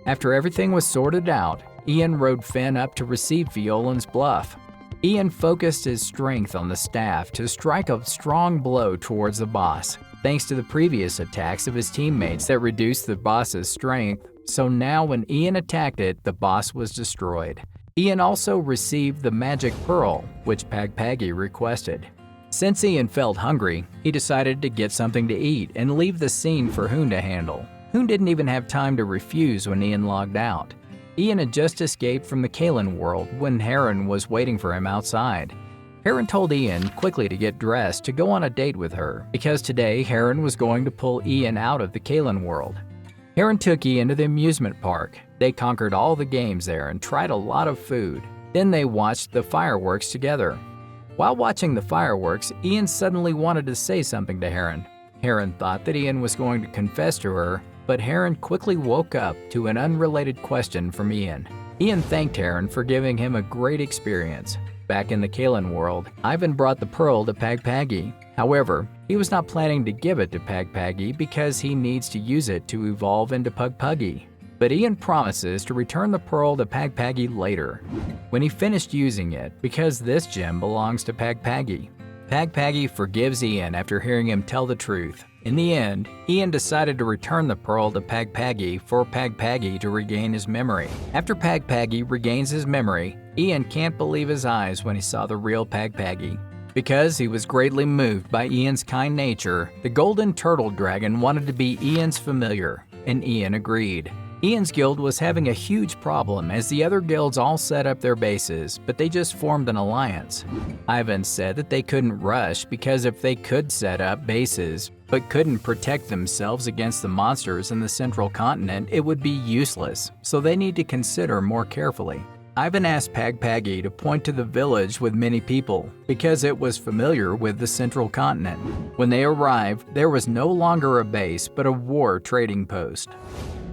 After everything was sorted out, Ian rode Finn up to receive Fiolan's bluff. Ian focused his strength on the staff to strike a strong blow towards the boss. Thanks to the previous attacks of his teammates that reduced the boss's strength, so now when Ian attacked it, the boss was destroyed. Ian also received the magic pearl, which Pag Paggy requested. Since Ian felt hungry, he decided to get something to eat and leave the scene for Hun to handle. Hun didn't even have time to refuse when Ian logged out. Ian had just escaped from the Kaillan world when Heron was waiting for him outside. Heron told Ian quickly to get dressed to go on a date with her, because today Heron was going to pull Ian out of the Kaillan world. Heron took Ian to the amusement park. They conquered all the games there and tried a lot of food. Then they watched the fireworks together. While watching the fireworks, Ian suddenly wanted to say something to Heron. Heron thought that Ian was going to confess to her, but Heron quickly woke up to an unrelated question from Ian. Ian thanked Heron for giving him a great experience. Back in the Kaillan world, Ivan brought the pearl to Pagpagi. However, he was not planning to give it to Pagpagi because he needs to use it to evolve into Pugpuggy. But Ian promises to return the pearl to Pagpagi later, when he finished using it, because this gem belongs to Pagpagi. Pagpagi forgives Ian after hearing him tell the truth. In the end, Ian decided to return the pearl to Pagpagi for Pagpagi to regain his memory. After Pagpagi regains his memory, Ian can't believe his eyes when he saw the real Pagpagi. Because he was greatly moved by Ian's kind nature, the golden turtle dragon wanted to be Ian's familiar, and Ian agreed. Ian's guild was having a huge problem as the other guilds all set up their bases, but they just formed an alliance. Ivan said that they couldn't rush because if they could set up bases but couldn't protect themselves against the monsters in the central continent, it would be useless, so they need to consider more carefully. Ivan asked Pagpagi to point to the village with many people, because it was familiar with the central continent. When they arrived, there was no longer a base but a war trading post.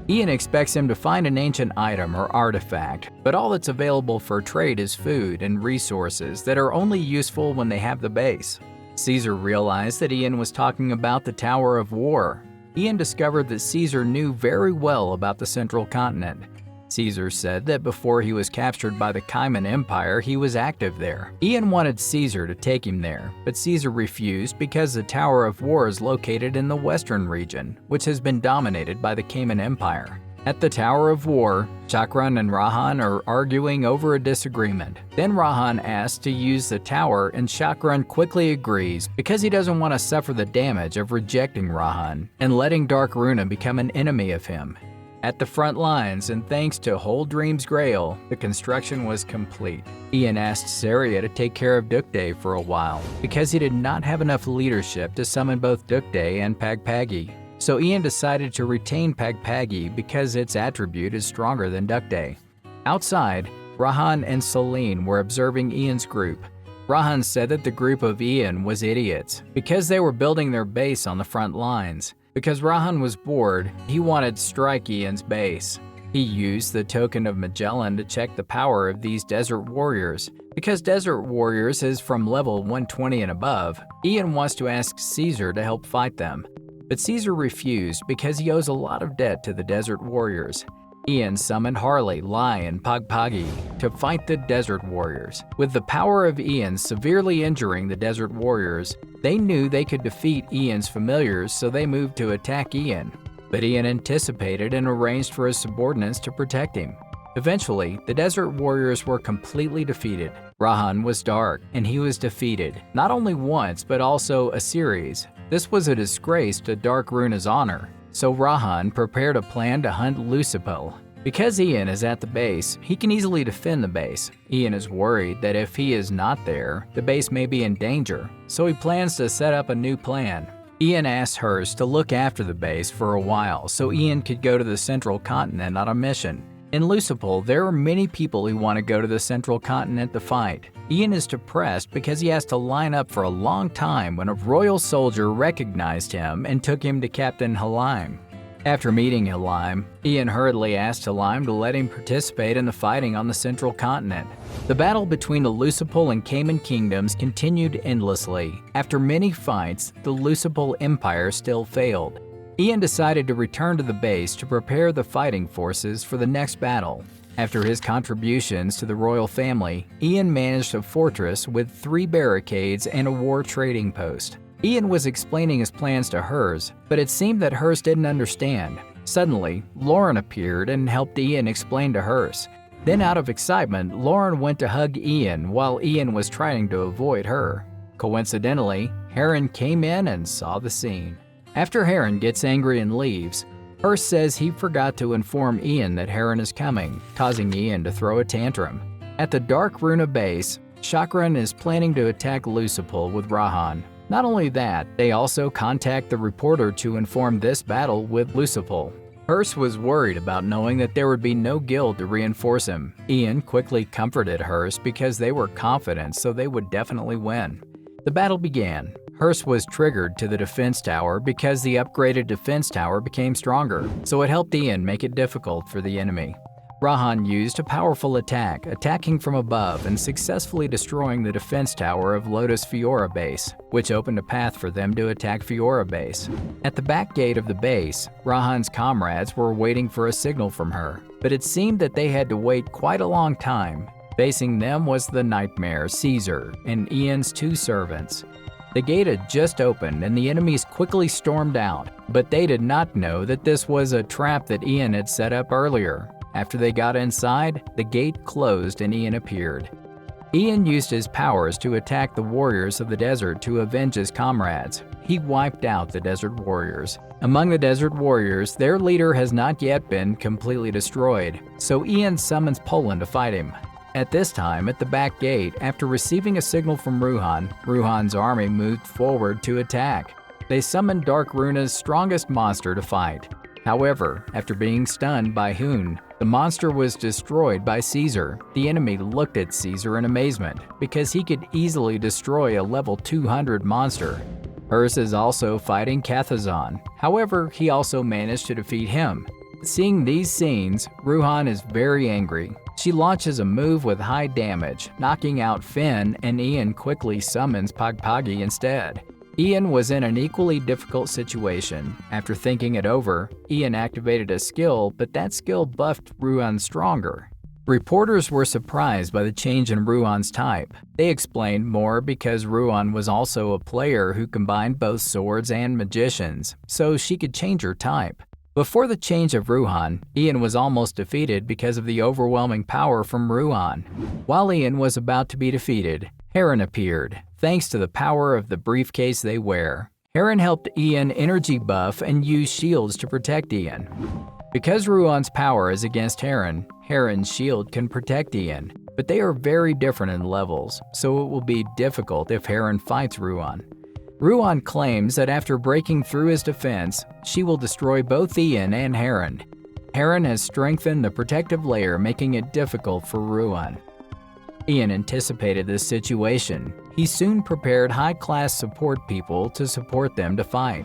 Ian expects him to find an ancient item or artifact, but all that's available for trade is food and resources that are only useful when they have the base. Caesar realized that Ian was talking about the Tower of War. Ian discovered that Caesar knew very well about the central continent. Caesar said that before he was captured by the Kaillan Empire, he was active there. Ian wanted Caesar to take him there, but Caesar refused because the Tower of War is located in the western region, which has been dominated by the Kaillan Empire. At the Tower of War, Chakran and Rahan are arguing over a disagreement. Then Rahan asks to use the tower and Chakran quickly agrees because he doesn't want to suffer the damage of rejecting Rahan and letting Dark Runa become an enemy of him. At the front lines, and thanks to Whole Dream's Grail, the construction was complete. Ian asked Saria to take care of Dukde for a while, because he did not have enough leadership to summon both Dukde and Pagpagi. So Ian decided to retain Pagpagi because its attribute is stronger than Dukde. Outside, Rahan and Celine were observing Ian's group. Rahan said that the group of Ian was idiots, because they were building their base on the front lines. Because Rahan was bored, he wanted to strike Ian's base. He used the token of Magellan to check the power of these desert warriors. Because desert warriors is from level 120 and above, Ian wants to ask Caesar to help fight them. But Caesar refused because he owes a lot of debt to the desert warriors. Ian summoned Harley, Lai, and Pagpagi to fight the desert warriors. With the power of Ian severely injuring the desert warriors, they knew they could defeat Ian's familiars, so they moved to attack Ian. But Ian anticipated and arranged for his subordinates to protect him. Eventually, the desert warriors were completely defeated. Rahan was dark, and he was defeated, not only once but also a series. This was a disgrace to Dark Runa's honor. So Rahan prepared a plan to hunt Lucipel. Because Ian is at the base, he can easily defend the base. Ian is worried that if he is not there, the base may be in danger, so he plans to set up a new plan. Ian asks Hurst to look after the base for a while so Ian could go to the central continent on a mission. In Lucipel, there are many people who want to go to the central continent to fight. Ian is depressed because he has to line up for a long time when a royal soldier recognized him and took him to Captain Halaim. After meeting Halaim, Ian hurriedly asked Halaim to let him participate in the fighting on the central continent. The battle between the Lucipel and Kaillan kingdoms continued endlessly. After many fights, the Lucipel Empire still failed. Ian decided to return to the base to prepare the fighting forces for the next battle. After his contributions to the royal family, Ian managed a fortress with 3 barricades and a war trading post. Ian was explaining his plans to Hers, but it seemed that Hers didn't understand. Suddenly, Lauren appeared and helped Ian explain to Hers. Then out of excitement, Lauren went to hug Ian while Ian was trying to avoid her. Coincidentally, Heron came in and saw the scene. After Heron gets angry and leaves, Hers says he forgot to inform Ian that Heron is coming, causing Ian to throw a tantrum. At the Dark Runa base, Chakran is planning to attack Lucipel with Rahan. Not only that, they also contact the reporter to inform this battle with Lucipel. Hurst was worried about knowing that there would be no guild to reinforce him. Ian quickly comforted Hurst because they were confident, so they would definitely win. The battle began. Hurst was triggered to the defense tower because the upgraded defense tower became stronger, so it helped Ian make it difficult for the enemy. Rahan used a powerful attack, attacking from above and successfully destroying the defense tower of Lotus Fiora base, which opened a path for them to attack Fiora base. At the back gate of the base, Rahan's comrades were waiting for a signal from her, but it seemed that they had to wait quite a long time. Facing them was the nightmare, Caesar, and Ian's two servants. The gate had just opened and the enemies quickly stormed out, but they did not know that this was a trap that Ian had set up earlier. After they got inside, the gate closed and Ian appeared. Ian used his powers to attack the warriors of the desert to avenge his comrades. He wiped out the desert warriors. Among the desert warriors, their leader has not yet been completely destroyed, so Ian summons Poland to fight him. At this time, at the back gate, after receiving a signal from Ruhan, Ruhan's army moved forward to attack. They summoned Dark Runa's strongest monster to fight. However, after being stunned by Hun, the monster was destroyed by Caesar. The enemy looked at Caesar in amazement because he could easily destroy a level 200 monster. Hurst is also fighting Kathazan. However, he also managed to defeat him. Seeing these scenes, Ruhan is very angry. She launches a move with high damage, knocking out Finn, and Ian quickly summons Pagpagi instead. Ian was in an equally difficult situation. After thinking it over, Ian activated a skill, but that skill buffed Ruhan stronger. Reporters were surprised by the change in Ruhan's type. They explained more because Ruhan was also a player who combined both swords and magicians, so she could change her type. Before the change of Ruhan, Ian was almost defeated because of the overwhelming power from Ruhan. While Ian was about to be defeated, Heron appeared, thanks to the power of the briefcase they wear. Heron helped Ian energy buff and use shields to protect Ian. Because Ruhan's power is against Heron, Heron's shield can protect Ian, but they are very different in levels, so it will be difficult if Heron fights Ruhan. Ruhan claims that after breaking through his defense, she will destroy both Ian and Heron. Heron has strengthened the protective layer, making it difficult for Ruhan. Ian anticipated this situation. He soon prepared high-class support people to support them to fight.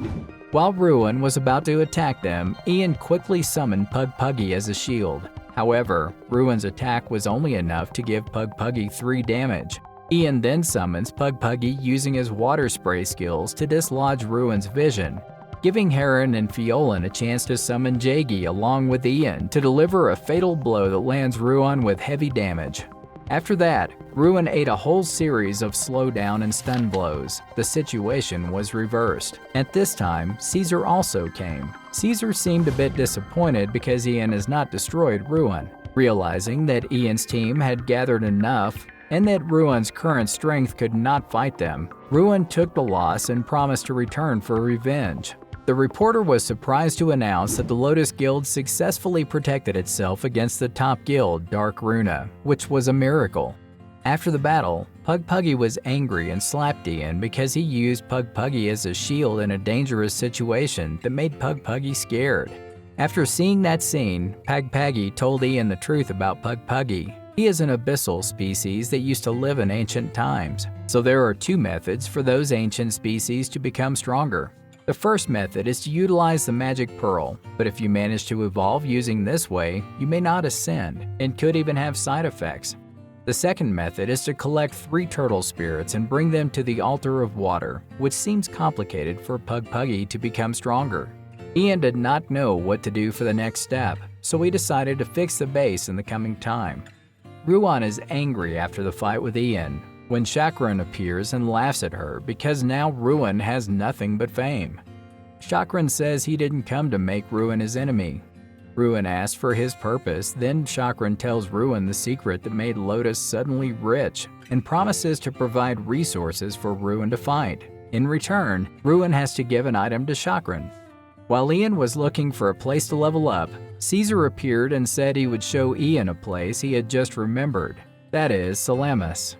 While Ruhan was about to attack them, Ian quickly summoned Pugpuggy as a shield. However, Ruhan's attack was only enough to give Pugpuggy 3 damage. Ian then summons Pugpuggy using his water spray skills to dislodge Ruhan's vision, giving Heron and Fiolan a chance to summon Jagi along with Ian to deliver a fatal blow that lands Ruhan with heavy damage. After that, Ruhan ate a whole series of slowdown and stun blows. The situation was reversed. At this time, Caesar also came. Caesar seemed a bit disappointed because Ian has not destroyed Ruhan. Realizing that Ian's team had gathered enough and that Ruhan's current strength could not fight them, Ruhan took the loss and promised to return for revenge. The reporter was surprised to announce that the Lotus Guild successfully protected itself against the top guild, Dark Runa, which was a miracle. After the battle, Pugpuggy was angry and slapped Ian because he used Pugpuggy as a shield in a dangerous situation that made Pugpuggy scared. After seeing that scene, Pugpuggy told Ian the truth about Pugpuggy. He is an abyssal species that used to live in ancient times, so there are 2 methods for those ancient species to become stronger. The first method is to utilize the magic pearl, but if you manage to evolve using this way, you may not ascend and could even have side effects. The second method is to collect 3 turtle spirits and bring them to the altar of water, which seems complicated for Pugpuggy to become stronger. Ian did not know what to do for the next step, so he decided to fix the base in the coming time. Ruhan is angry after the fight with Ian when Chakran appears and laughs at her because now Ruhan has nothing but fame. Chakran says he didn't come to make Ruhan his enemy. Ruhan asks for his purpose, then Chakran tells Ruhan the secret that made Lotus suddenly rich and promises to provide resources for Ruhan to fight. In return, Ruhan has to give an item to Chakran. While Ian was looking for a place to level up, Caesar appeared and said he would show Ian a place he had just remembered. That is, Salamis.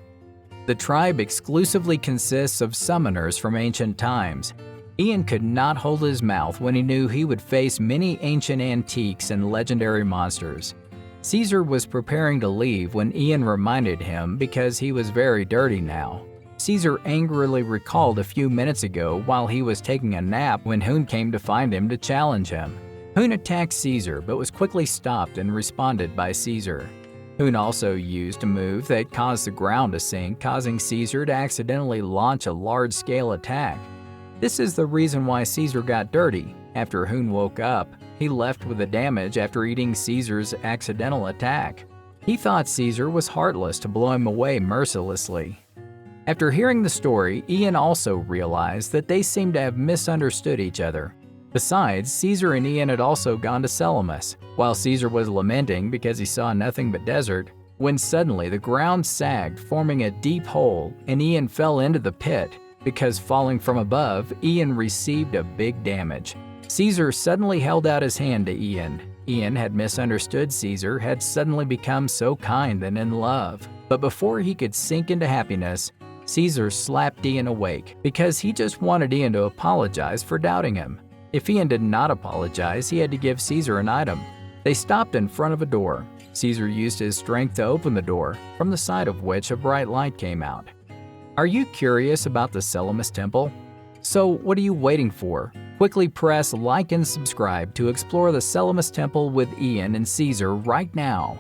The tribe exclusively consists of summoners from ancient times. Ian could not hold his mouth when he knew he would face many ancient antiques and legendary monsters. Caesar was preparing to leave when Ian reminded him because he was very dirty now. Caesar angrily recalled a few minutes ago while he was taking a nap when Hoon came to find him to challenge him. Hoon attacked Caesar but was quickly stopped and responded by Caesar. Hoon also used a move that caused the ground to sink, causing Caesar to accidentally launch a large-scale attack. This is the reason why Caesar got dirty. After Hoon woke up, he left with the damage after eating Caesar's accidental attack. He thought Caesar was heartless to blow him away mercilessly. After hearing the story, Ian also realized that they seemed to have misunderstood each other. Besides, Caesar and Ian had also gone to Salamis, while Caesar was lamenting because he saw nothing but desert, when suddenly the ground sagged, forming a deep hole, and Ian fell into the pit. Because falling from above, Ian received a big damage. Caesar suddenly held out his hand to Ian. Ian had misunderstood Caesar, had suddenly become so kind and in love. But before he could sink into happiness, Caesar slapped Ian awake because he just wanted Ian to apologize for doubting him. If Ian did not apologize, he had to give Caesar an item. They stopped in front of a door. Caesar used his strength to open the door, from the side of which a bright light came out. Are you curious about the Salamis Temple? So what are you waiting for? Quickly press like and subscribe to explore the Salamis Temple with Ian and Caesar right now.